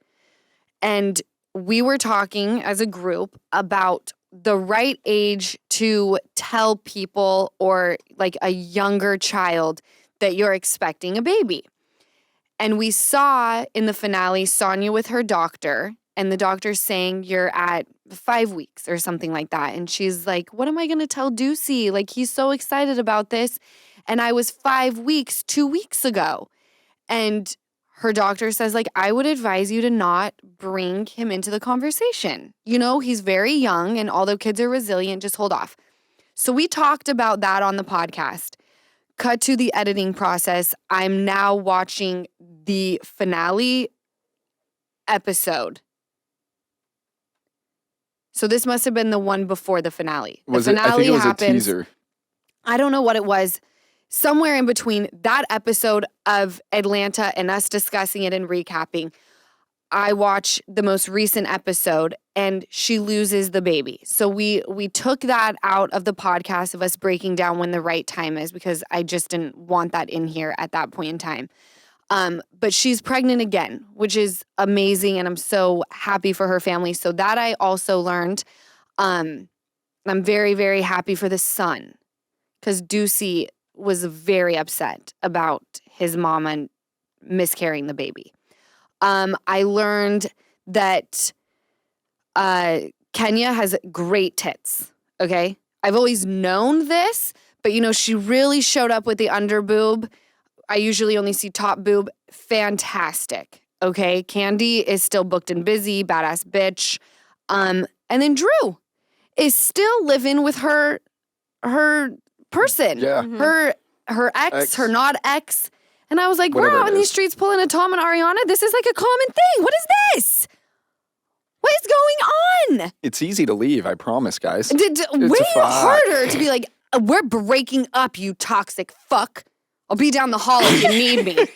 And we were talking as a group about the right age to tell people or like a younger child that you're expecting a baby. And we saw in the finale Sonia with her doctor, and the doctor's saying you're at 5 weeks or something like that. And she's like, what am I going to tell Ducey? Like, he's so excited about this. And I was 5 weeks 2 weeks ago. And her doctor says, like, I would advise you to not bring him into the conversation. You know, he's very young, and although kids are resilient, just hold off. So we talked about that on the podcast. Cut to the editing process. I'm now watching the finale episode. So this must have been the one before the finale. I think finale it was happens, a teaser. I don't know what it was. Somewhere in between that episode of Atlanta and us discussing it and recapping, I watch the most recent episode and she loses the baby. So we took that out of the podcast of us breaking down when the right time is because I just didn't want that in here at that point in time. But she's pregnant again, which is amazing, and I'm so happy for her family. So that I also learned. I'm very, very happy for the son because Ducey was very upset about his mama miscarrying the baby. I learned that Kenya has great tits, okay? I've always known this, but, you know, she really showed up with the under boob. I usually only see top boob. Fantastic, okay? Candy is still booked and busy, badass bitch. And then Drew is still living with her person. Yeah. Her ex, her not ex. And I was like, Whatever we're out it in these is. streets pulling a Tom and Ariana. This is like a common thing. What is this? What is going on? It's easy to leave, I promise, guys. Way a fact. harder to be like, we're breaking up, you toxic fuck. I'll be down the hall if you need me. Like,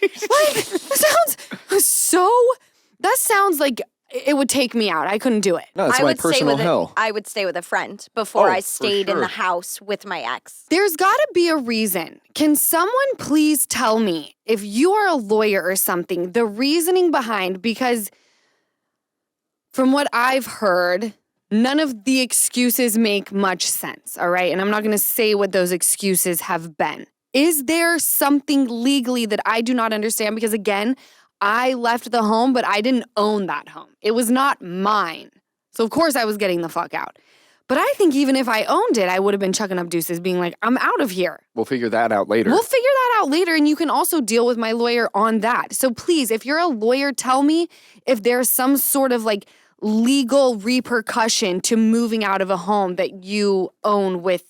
that sounds like it would take me out. I couldn't do it. No, it's my personal hell. I would stay with a friend before Oh, I for stayed in sure. the house with my ex. There's got to be a reason. Can someone please tell me, if you are a lawyer or something, the reasoning behind, because from what I've heard, none of the excuses make much sense, all right? And I'm not going to say what those excuses have been. Is there something legally that I do not understand? Because again, I left the home, but I didn't own that home. It was not mine. So of course I was getting the fuck out. But I think even if I owned it, I would have been chucking up deuces being like, I'm out of here. We'll figure that out later. We'll figure that out later, and you can also deal with my lawyer on that. So please, if you're a lawyer, tell me if there's some sort of like legal repercussion to moving out of a home that you own with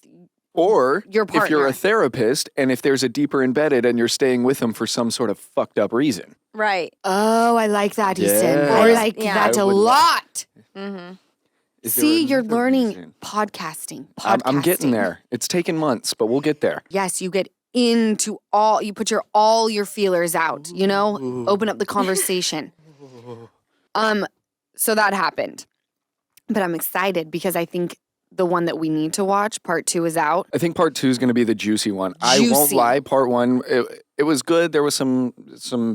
Or your if you're partner. a therapist and if there's a deeper embedded and you're staying with them for some sort of fucked up reason. Right. Oh, I like that, Easton. Yeah. I like Yeah. that I a would love- lot. Mm-hmm. Is there See, you're another learning reason? podcasting. I'm getting there. It's taken months, but we'll get there. Yes, you get into you put all your feelers out, you know? Open up the conversation. So that happened. But I'm excited because I think the one that we need to watch, part 2, is out. I think part 2 is going to be the juicy one. I won't Juicy. lie. Part 1, it was good. There was some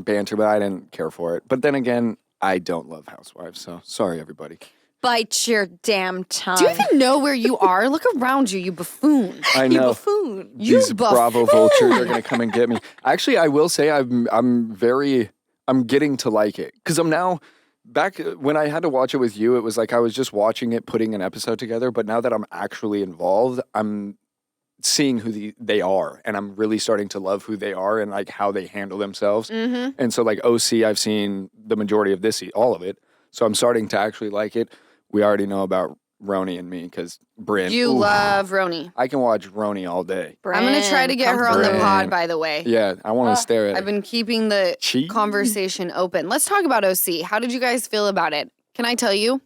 banter, but I didn't care for it. But then again, I don't love Housewives, so sorry, everybody. Bite your damn tongue. Do you even know where you are? Look around you, you buffoon. I You know. buffoon. You These Bravo vultures are going to come and get me. Actually, I will say I'm getting to like it because I'm now. Back when I had to watch it with you, it was like I was just watching it, putting an episode together. But now that I'm actually involved, I'm seeing who they are, and I'm really starting to love who they are and like how they handle themselves. Mm-hmm. And so, like OC, I've seen the majority of this, all of it. So I'm starting to actually like it. We already know about RHONY and me because Bryn. You ooh, love RHONY. I can watch RHONY all day. I'm going to try to get her on the Brand. pod, by the way. Yeah, I want to stare at I've it. been keeping the Cheese. conversation open. Let's talk about OC. How did you guys feel about it? Can I tell you?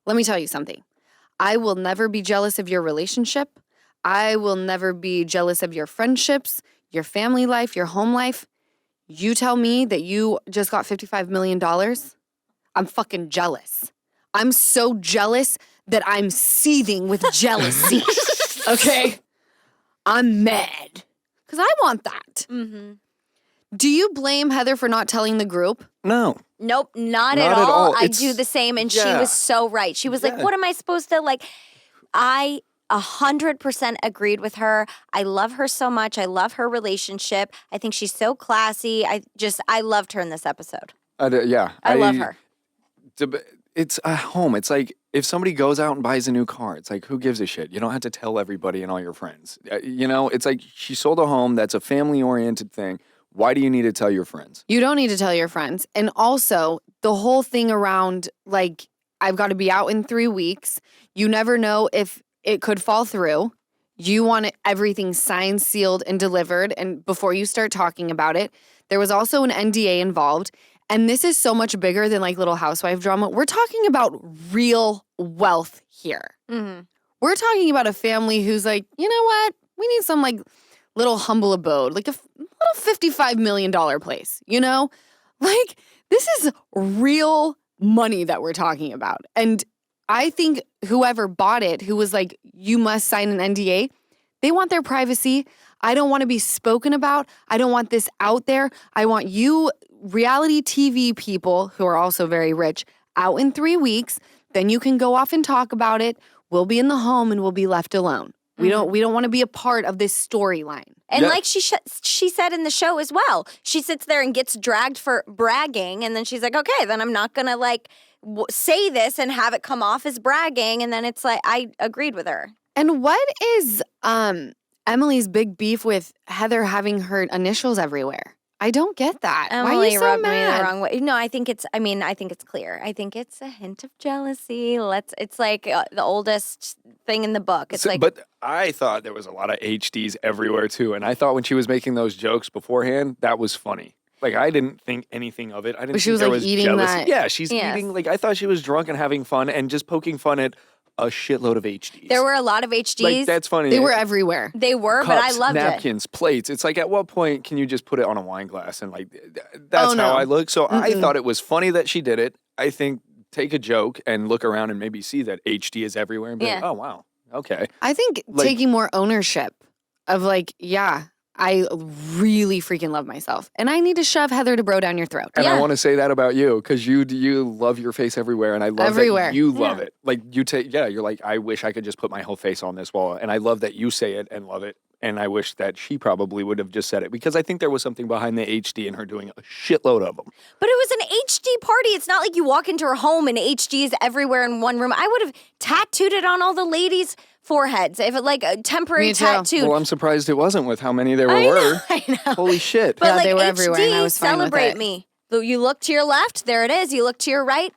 Let me tell you something. I will never be jealous of your relationship. I will never be jealous of your friendships, your family life, your home life. You tell me that you just got $55 million. I'm fucking jealous. I'm so jealous that I'm seething with jealousy. Okay? I'm mad because I want that. Mm-hmm. Do you blame Heather for not telling the group? No. Nope, not Not at at all. all. I It's- do the same, and she yeah. was so right. She was like, Yeah. "What am I supposed to like?" I 100% agreed with her. I love her so much. I love her relationship. I think she's so classy. I loved her in this episode. Yeah. I love her. It's a home. It's like if somebody goes out and buys a new car, it's like, who gives a shit? You don't have to tell everybody and all your friends. It's like she sold a home. That's a family-oriented thing. Why do you need to tell your friends? You don't need to tell your friends. And also, the whole thing around, like, I've got to be out in 3 weeks. You never know if it could fall through. You want everything signed, sealed, and delivered. And before you start talking about it, there was also an NDA involved. And this is so much bigger than like Little Housewife drama. We're talking about real wealth here. Mm-hmm. We're talking about a family who's like, you know what? We need some like little humble abode, like a little $55 million place, you know? Like, this is real money that we're talking about. And I think whoever bought it, who was like, you must sign an NDA, they want their privacy. I don't want to be spoken about. I don't want this out there. I want you, reality TV people who are also very rich, out in 3 weeks. Then you can go off and talk about it. We'll be in the home and we'll be left alone. We don't want to be a part of this storyline. And Yeah. like she said in the show as well, she sits there and gets dragged for bragging, and then she's like, okay, then I'm not gonna like say this and have it come off as bragging. And then it's like, I agreed with her. And what is Emily's big beef with Heather having her initials everywhere? I don't get that. Why are Emily you so rubbed me mad? the wrong way. No, I think it's clear. I think it's a hint of jealousy. It's like the oldest thing in the book. It's like, But I thought there was a lot of HDs everywhere too. And I thought when she was making those jokes beforehand, that was funny. Like, I didn't think anything of it. I didn't But she think was, there like, was eating jealousy. that- Yeah, she's Yes. eating. Like, I thought she was drunk and having fun and just poking fun at a shitload of HDs. there were a lot of HDs. Like, that's funny. They were everywhere. They were, Cups, but I loved it. napkins, plates. It's like, at what point can you just put it on a wine glass and like, that's Oh, no. how I look. So I Mm-mm. thought it was funny that she did it. I think take a joke and look around and maybe see that HD is everywhere and be like, Yeah. oh wow, okay. I think Like- taking more ownership of like, yeah, I really freaking love myself. And I need to shove Heather DeBro down your throat. And I Yeah. want to say that about you because you love your face everywhere, and I love Everywhere. that you love Yeah. it. Like you take, you're like, I wish I could just put my whole face on this wall, and I love that you say it and love it. And I wish that she probably would have just said it because I think there was something behind the HD and her doing a shitload of them. But it was an HD party. It's not like you walk into her home and HD is everywhere in one room. I would have tattooed it on all the ladies' foreheads. If it like a temporary Me too. tattoo. Well, I'm surprised it wasn't with how many there I know, were. I know. Holy shit! But Yeah, like they were HD, everywhere and I was fine with celebrate it. me. You look to your left, there it is. You look to your right,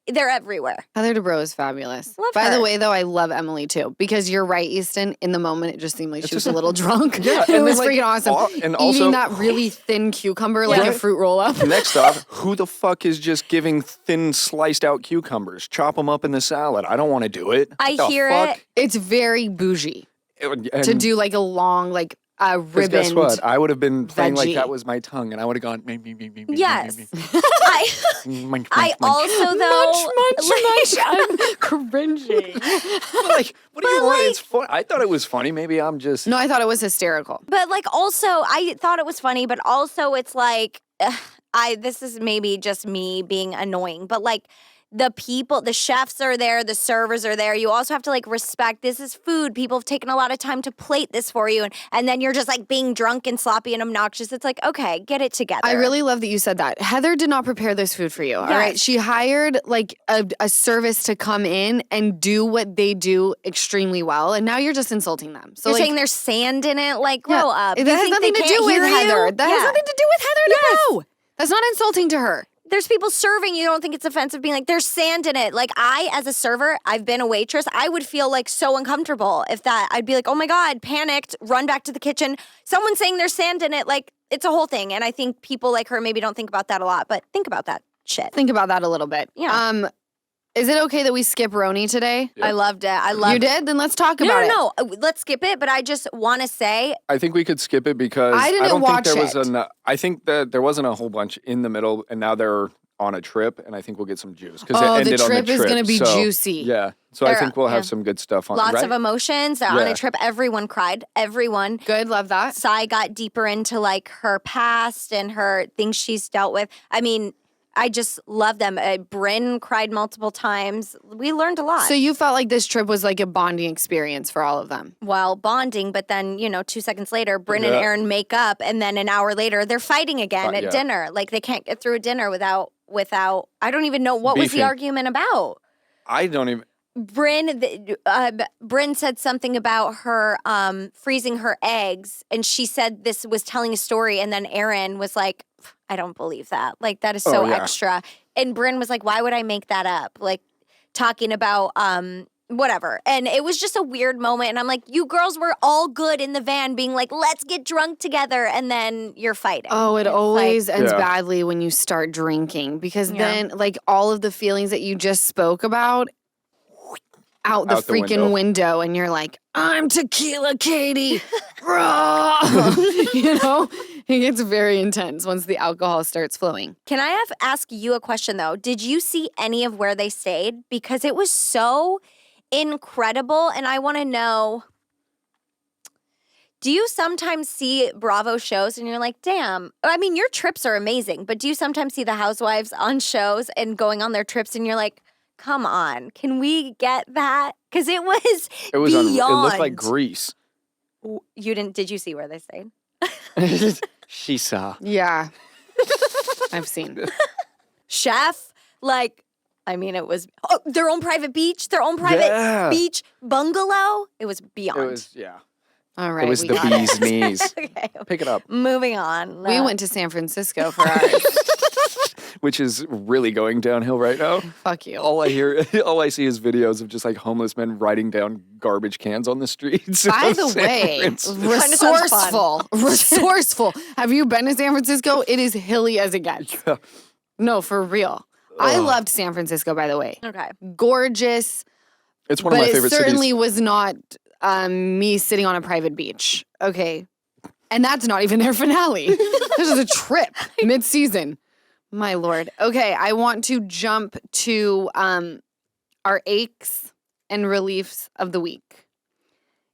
they're everywhere. Heather DeBro is fabulous. Love By the her. way, though, I love Emily too because you're right, Easton. In the moment, it just seemed like It's she was just a little drunk. Yeah, it and was then, like, freaking awesome. and Eating also- that really thin cucumber like a Right. fruit roll up. Next off, who the fuck is just giving thin sliced out cucumbers? Chop them up in the salad. I don't want to do it. I The hear fuck? it. It's very bougie And to do like a long like 'cause ribbon. guess what? I would have been playing like veggie. that was my tongue, and I would have gone. Me, Yes. me. I Munch, I munch, munch. also though I'm cringing. Like, what do you But, want? like- It's fun. I thought it was funny. Maybe I'm just. No, I thought it was hysterical. But like also I thought it was funny, but also it's like this is maybe just me being annoying, but like the people, the chefs are there, the servers are there. You also have to like respect this is food. People have taken a lot of time to plate this for you and then you're just like being drunk and sloppy and obnoxious. It's like, okay, get it together. I really love that you said that. Heather did not prepare this food for you. All right. Yes. She hired like a service to come in and do what they do extremely well. And now you're just insulting them. So You're like, saying there's sand in it? Like, yeah, grow up. That You has think nothing they to can't do with hear Heather. you? That has Yeah. nothing to do with Heather Yes. DeBro. That's not insulting to her. There's people serving. You don't think it's offensive being like, there's sand in it. Like I, as a server, I've been a waitress. I would feel like so uncomfortable if that, I'd be like, oh my God, panicked, run back to the kitchen. Someone's saying there's sand in it. Like it's a whole thing. And I think people like her maybe don't think about that a lot, but think about that shit. Think about that a little bit. Yeah. Is it okay that we skip RHONY today? Yeah. I loved it. I loved You it. did? Then let's talk about it. No. Let's skip it. But I just want to say, I think we could skip it because I didn't don't watch think there was it. enough. I think that there wasn't a whole bunch in the middle, and now they're on a trip, and I think we'll get some juice because Oh, it the ended on the trip trip. is gonna be so, juicy. Yeah, So I They're- think we'll have yeah. some good stuff on. Lots right? of emotions. They're on Yeah. a trip. Everyone cried. Everyone. Good, love that. Sai got deeper into like her past and her things she's dealt with. I mean, I just love them. Bryn cried multiple times. We learned a lot. So you felt like this trip was like a bonding experience for all of them. While bonding, but then, 2 seconds later, Bryn and Yeah. Aaron make up, and then an hour later, they're fighting again at Yeah. dinner. Like, they can't get through a dinner without, I don't even know what was the Beefing. argument about. I don't even. Bryn said something about her freezing her eggs, and she said this was telling a story, and then Aaron was like, I don't believe that. Like, that is so yeah. extra. And Bryn was like, why would I make that up? Like, talking about whatever. And it was just a weird moment. And I'm like, you girls were all good in the van being like, let's get drunk together. And then you're fighting. Oh, it It's always ends Yeah. badly when you start drinking because Yeah. then, like, all of the feelings that you just spoke about out the Out the freaking window. window, and you're like, I'm Tequila Katie. Raw. It gets very intense once the alcohol starts flowing. Can I ask you a question though? Did you see any of where they stayed? Because it was so incredible, and I want to know. Do you sometimes see Bravo shows and you're like, damn, I mean, your trips are amazing, but do you sometimes see the Housewives on shows and going on their trips and you're like, come on, can we get that? Because it was It beyond. it looked like Greece. Did you see where they stayed? She saw. Yeah. I've seen. Chef, like, I mean, it was their own private beach, their own private Yeah. beach bungalow. It was beyond. It was All right. It was we the got it. bee's knees. Okay, Pick it up. moving on. We went to San Francisco for ours. Which is really going downhill right now. Fuck you. All I see is videos of just like homeless men writing down garbage cans on the streets. By of the San way, Francisco. Kinda sounds fun. resourceful. Have you been to San Francisco? It is hilly as it gets. Yeah. No, for real. I Ugh. loved San Francisco, by the way. Okay. Gorgeous, It's one of but my it favorite certainly cities. was not me sitting on a private beach. Okay. And that's not even their finale. This is a trip mid-season. My Lord. Okay, I want to jump to our aches and reliefs of the week.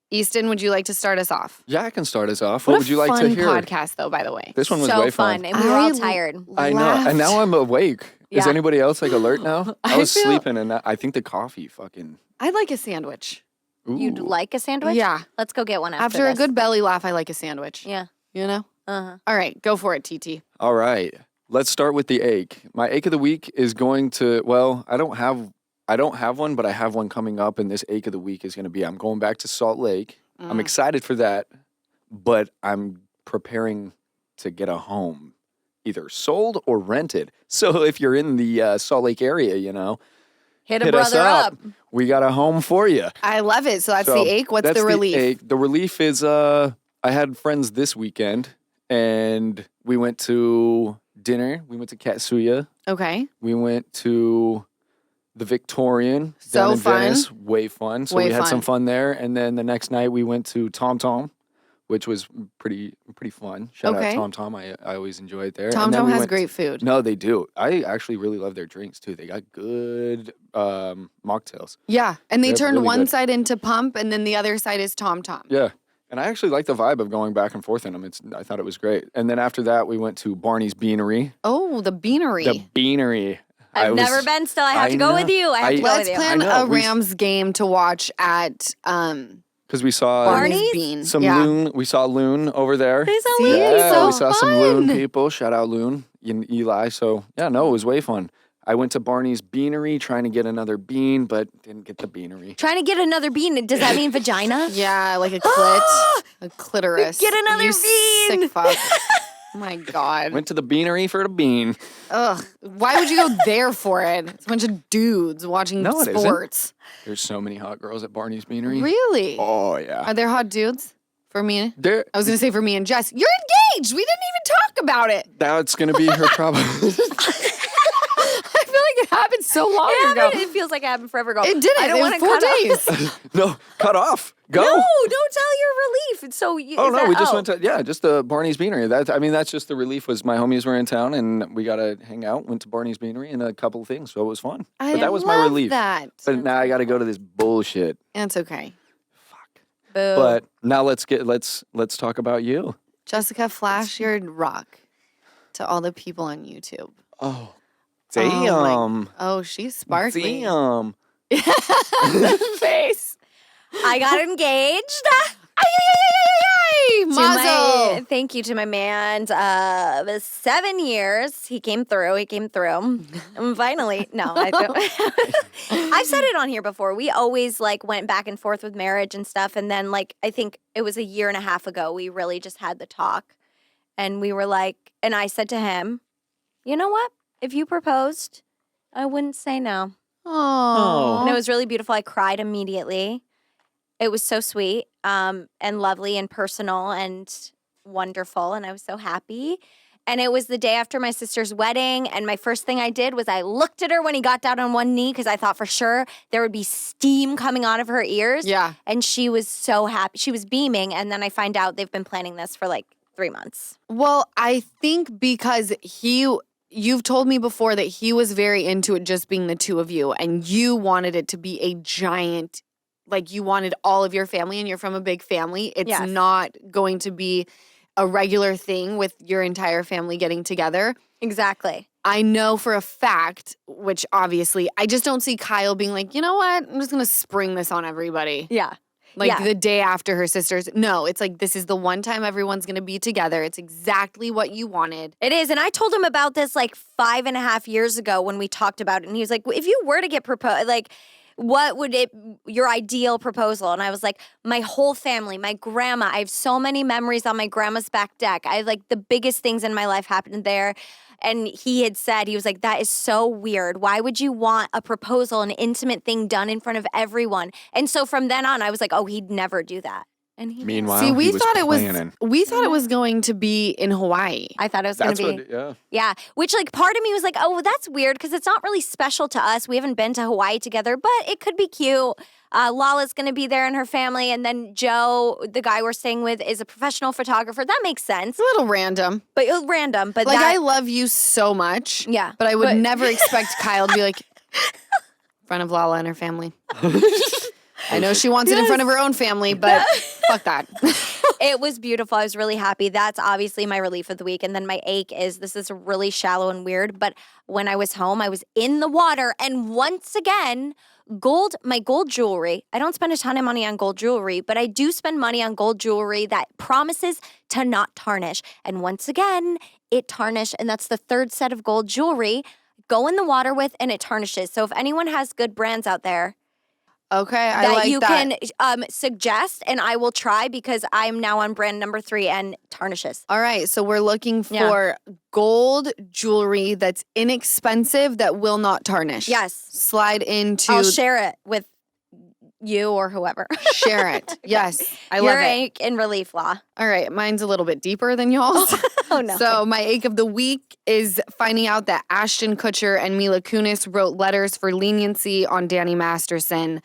Easton, would you like to start us off? Yeah, I can start us off. What would you like fun to hear? podcast, though, by the way. This one was so way fun. fun. And we were all I tired. I know. And now I'm awake. Is Yeah. anybody else like alert now? I I was feel- sleeping and I think the coffee fucking. I like a sandwich. You'd Ooh. like a sandwich? Yeah. Let's go get one After a this. good belly laugh, I like a sandwich. Yeah. You know? Uh-huh. All right, go for it, TT. All right. Let's start with the ache. My ache of the week is going to, well, I don't have one, but I have one coming up, and this ache of the week is going to be I'm going back to Salt Lake. I'm excited for that, but I'm preparing to get a home, either sold or rented. So if you're in the Salt Lake area, Hit a hit us brother up. We got a home for you. I love it. So that's So the ache. What's that's the relief? ache. The relief is I had friends this weekend, and we went to dinner. We went to Katsuya. Okay. We went to the Victorian So down in fun. Venice. Way fun. So Way we had fun. some fun there. And then the next night we went to Tom Tom, which was pretty fun. Shout Okay. out Tom Tom. I always enjoy it there. Tom And then Tom we has went- great food. No, they do. I actually really love their drinks too. They got good mocktails. Yeah. And they They're turned really one good. side into Pump and then the other side is Tom Tom. Yeah. And I actually like the vibe of going back and forth in them. I thought it was great. And then after that, we went to Barney's Beanery. Oh, the beanery. The Beanery. I've never been still. I have to go with you. I have to go Let's with you. plan I know. a Rams game to watch at Because we saw Barney's? Bean. some yeah. loon. We saw Loon over there. He's so See? weird. Yeah, so we saw some Loon fun. people. Shout out Loon and Eli. So yeah, no, it was way fun. I went to Barney's Beanery trying to get another bean, but didn't get the beanery. Trying to get another bean. Does that mean vagina? Yeah, like a clit, a clitoris. Get another you bean. Sick fuck. Oh my God. Went to the Beanery for the bean. Ugh. Why would you go there for it? It's a bunch of dudes watching No, it isn't. sports. There's so many hot girls at Barney's Beanery. Really? Oh yeah. Are there hot dudes? For me? There. I was going to say for me and Jess. You're engaged. We didn't even talk about it. That's gonna be her problem. I feel like it happens happened so long ago. It feels like it happened forever ago. It didn't. I don't It want was to 4 cut off. days. No, cut off. Go. No, don't tell your relief. So you, Oh is no, that- we just went to just the Barney's Beanery. That's just the relief. Was my homies were in town and we got to hang out. Went to Barney's Beanery and a couple of things, so it was fun. But that was my love relief. That. But now I got to go to this bullshit. It's okay. Fuck. Boo. But now let's talk about you. Jessica, flash your rock to all the people on YouTube. Oh, damn. Oh, she's sparkly. Damn. The face. I got engaged. Ay, To Mazel. thank you to my man. It was 7 years. He came through. And finally, no, I don't. I've said it on here before. We always went back and forth with marriage and stuff. And then I think it was a year and a half ago, we really just had the talk. And we were and I said to him, you know what? If you proposed, I wouldn't say no. Oh. And it was really beautiful. I cried immediately. It was so sweet and lovely and personal and wonderful. And I was so happy. And it was the day after my sister's wedding. And my first thing I did was I looked at her when he got down on one knee because I thought for sure there would be steam coming out of her ears. Yeah. And she was so happy. She was beaming. And then I find out they've been planning this for 3 months. Well, I think because you've told me before that he was very into it just being the two of you, and you wanted it to be a giant, you wanted all of your family, and you're from a big family. It's Yes. not going to be a regular thing with your entire family getting together. Exactly. I know for a fact, which obviously, I just don't see Kyle being like, you know what? I'm just going to spring this on everybody. Yeah. Yeah. The day after her sister's. No, it's this is the one time everyone's going to be together. It's exactly what you wanted. It is. And I told him about this 5.5 years ago when we talked about it. And he was like, if you were to get proposed, what would your ideal proposal? And I was like, my whole family, my grandma. I have so many memories on my grandma's back deck. I the biggest things in my life happened there. And he had said, he was like, that is so weird. Why would you want a proposal, an intimate thing done in front of everyone? And so from then on, I was like, oh, he'd never do that. And he did. Meanwhile, See, we he was thought planning. it was going to be in Hawaii. I thought it was going That's to be. what. Yeah. Yeah, which part of me was like, oh, well, that's weird because it's not really special to us. We haven't been to Hawaii together, but it could be cute. Lala's going to be there and her family. And then Joe, the guy we're staying with, is a professional photographer. That makes sense. It's a little random. But random. But I love you so much. Yeah, But I would but- never expect Kyle to be in front of Lala and her family. I know she wants it in front of her own family, but fuck that. It was beautiful. I was really happy. That's obviously my relief of the week. And then my ache is, this is really shallow and weird, but when I was home, I was in the water. And once again, my gold jewelry, I don't spend a ton of money on gold jewelry, but I do spend money on gold jewelry that promises to not tarnish. And once again, it tarnished. And that's the third set of gold jewelry. Go in the water with and it tarnishes. So if anyone has good brands out there, Okay, I that like you that. can suggest, and I will try because I'm now on brand number 3 and tarnishes. All right, so we're looking Yeah. for gold jewelry that's inexpensive that will not tarnish. Yes. Slide into I'll share it with you or whoever. share it. Yes, I Your love it. ache and relief, Law. All right, mine's a little bit deeper than y'all's. Oh, no. So my ache of the week is finding out that Ashton Kutcher and Mila Kunis wrote letters for leniency on Danny Masterson.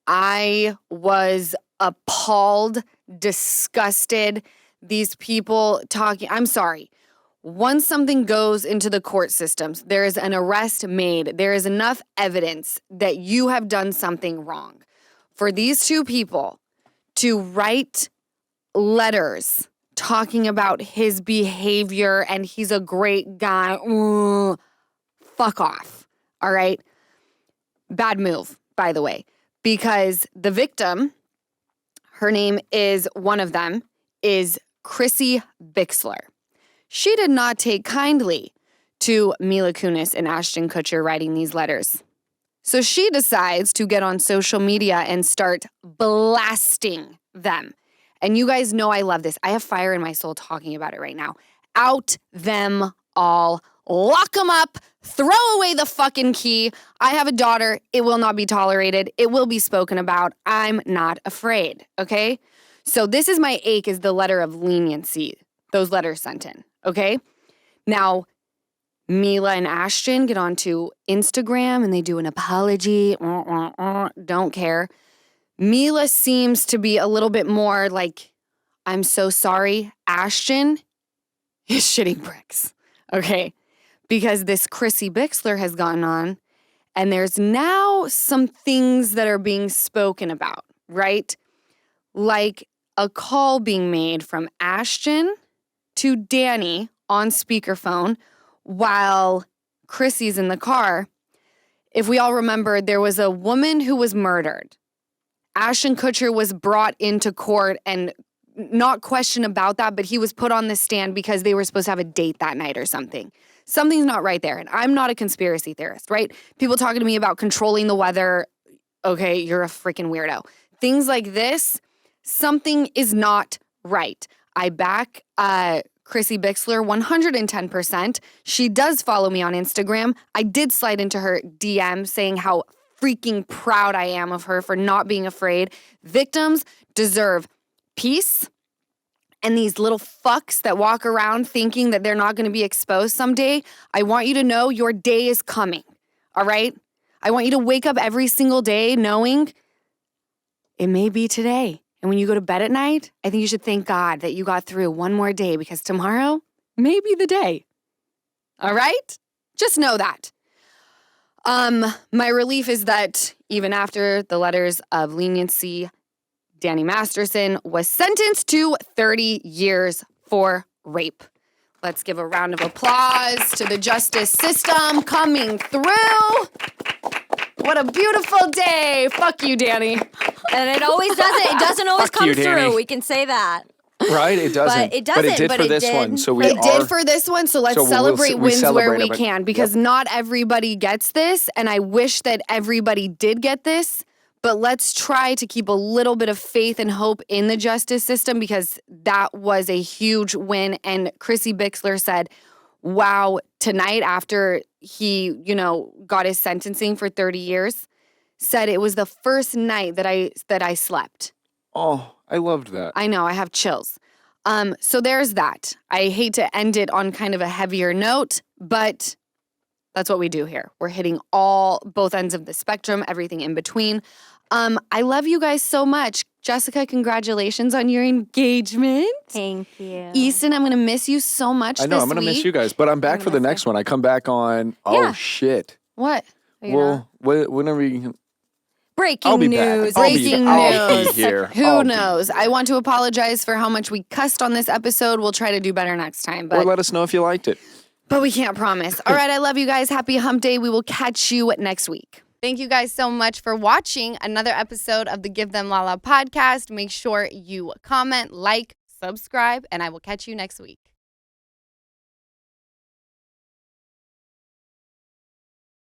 I was appalled, disgusted. These people talking, I'm sorry. Once something goes into the court systems, there is an arrest made. There is enough evidence that you have done something wrong. For these two people to write letters talking about his behavior and he's a great guy, fuck off, all right? Bad move, by the way, because the victim, her name is one of them, is Chrissy Bixler. She did not take kindly to Mila Kunis and Ashton Kutcher writing these letters. So she decides to get on social media and start blasting them. And you guys know I love this. I have fire in my soul talking about it right now. Out them all. Lock them up. Throw away the fucking key. I have a daughter. It will not be tolerated. It will be spoken about. I'm not afraid, okay? So this is my ache, is the letter of leniency. Those letters sent in, okay? Now, Mila and Ashton get onto Instagram and they do an apology. Don't care. Mila seems to be a little bit more like, I'm so sorry. Ashton is shitting bricks. Okay. Because this Chrissy Bixler has gone on and there's now some things that are being spoken about, right? Like a call being made from Ashton to Danny on speakerphone while Chrissy's in the car. If we all remember, there was a woman who was murdered. Ashton Kutcher was brought into court and not questioned about that, but he was put on the stand because they were supposed to have a date that night or something. Something's not right there. And I'm not a conspiracy theorist, right? People talking to me about controlling the weather. Okay, you're a freaking weirdo. Things like this, something is not right. I back Chrissy Bixler 110%. She does follow me on Instagram. I did slide into her DM saying how freaking proud I am of her for not being afraid. Victims deserve peace. And these little fucks that walk around thinking that they're not going to be exposed someday, I want you to know your day is coming, all right? I want you to wake up every single day knowing it may be today. And when you go to bed at night, I think you should thank God that you got through one more day because tomorrow may be the day. All right? Just know that. My relief is that even after the letters of leniency, Danny Masterson was sentenced to 30 years for rape. Let's give a round of applause to the justice system coming through. What a beautiful day. Fuck you, Danny. And it always doesn't. It doesn't always Fuck come you, Danny. through. We can say that. Right? It doesn't. But it doesn't, But it did but for it this did. one. So we It are. did for this one, so let's So we'll celebrate we wins where celebrate we it, but- can because not everybody gets this, and I wish that everybody did get this, but let's try to keep a little bit of faith and hope in the justice system because that was a huge win. And Chrissy Bixler said, wow, tonight after he, got his sentencing for 30 years, said it was the first night that I slept. Oh, I loved that. I know, I have chills. So there's that. I hate to end it on kind of a heavier note, but that's what we do here. We're hitting both ends of the spectrum, everything in between. I love you guys so much. Jessica, congratulations on your engagement. Thank you. Easton, I'm going to miss you so much I know. this I'm going to miss week. you guys, but I'm back I'm for the gonna next one. I come back on. Yeah. Oh, shit. What? Are you not? Well, whenever you. Breaking I'll be news. back. Breaking I'll be news. here. Who I'll be knows? I want to apologize for how much we cussed on this episode. We'll try to do better next time. Or But let us know if you liked it. But we can't promise. All right, I love you guys. Happy hump day. We will catch you next week. Thank you guys so much for watching another episode of the Give Them Lala podcast. Make sure you comment, like, subscribe, and I will catch you next week.